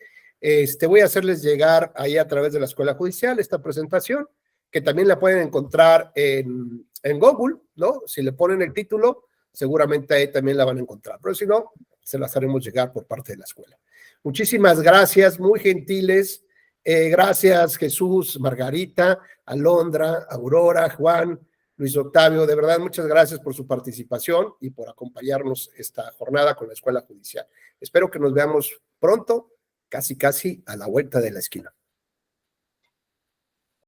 Voy a hacerles llegar ahí a través de la Escuela Judicial esta presentación, que también la pueden encontrar en Google, ¿no? Si le ponen el título, seguramente ahí también la van a encontrar. Pero si no, se las haremos llegar por parte de la escuela. Muchísimas gracias, muy gentiles. Gracias, Jesús, Margarita, Alondra, Aurora, Juan, Luis Octavio. De verdad, muchas gracias por su participación y por acompañarnos esta jornada con la Escuela Judicial. Espero que nos veamos pronto, casi a la vuelta de la esquina.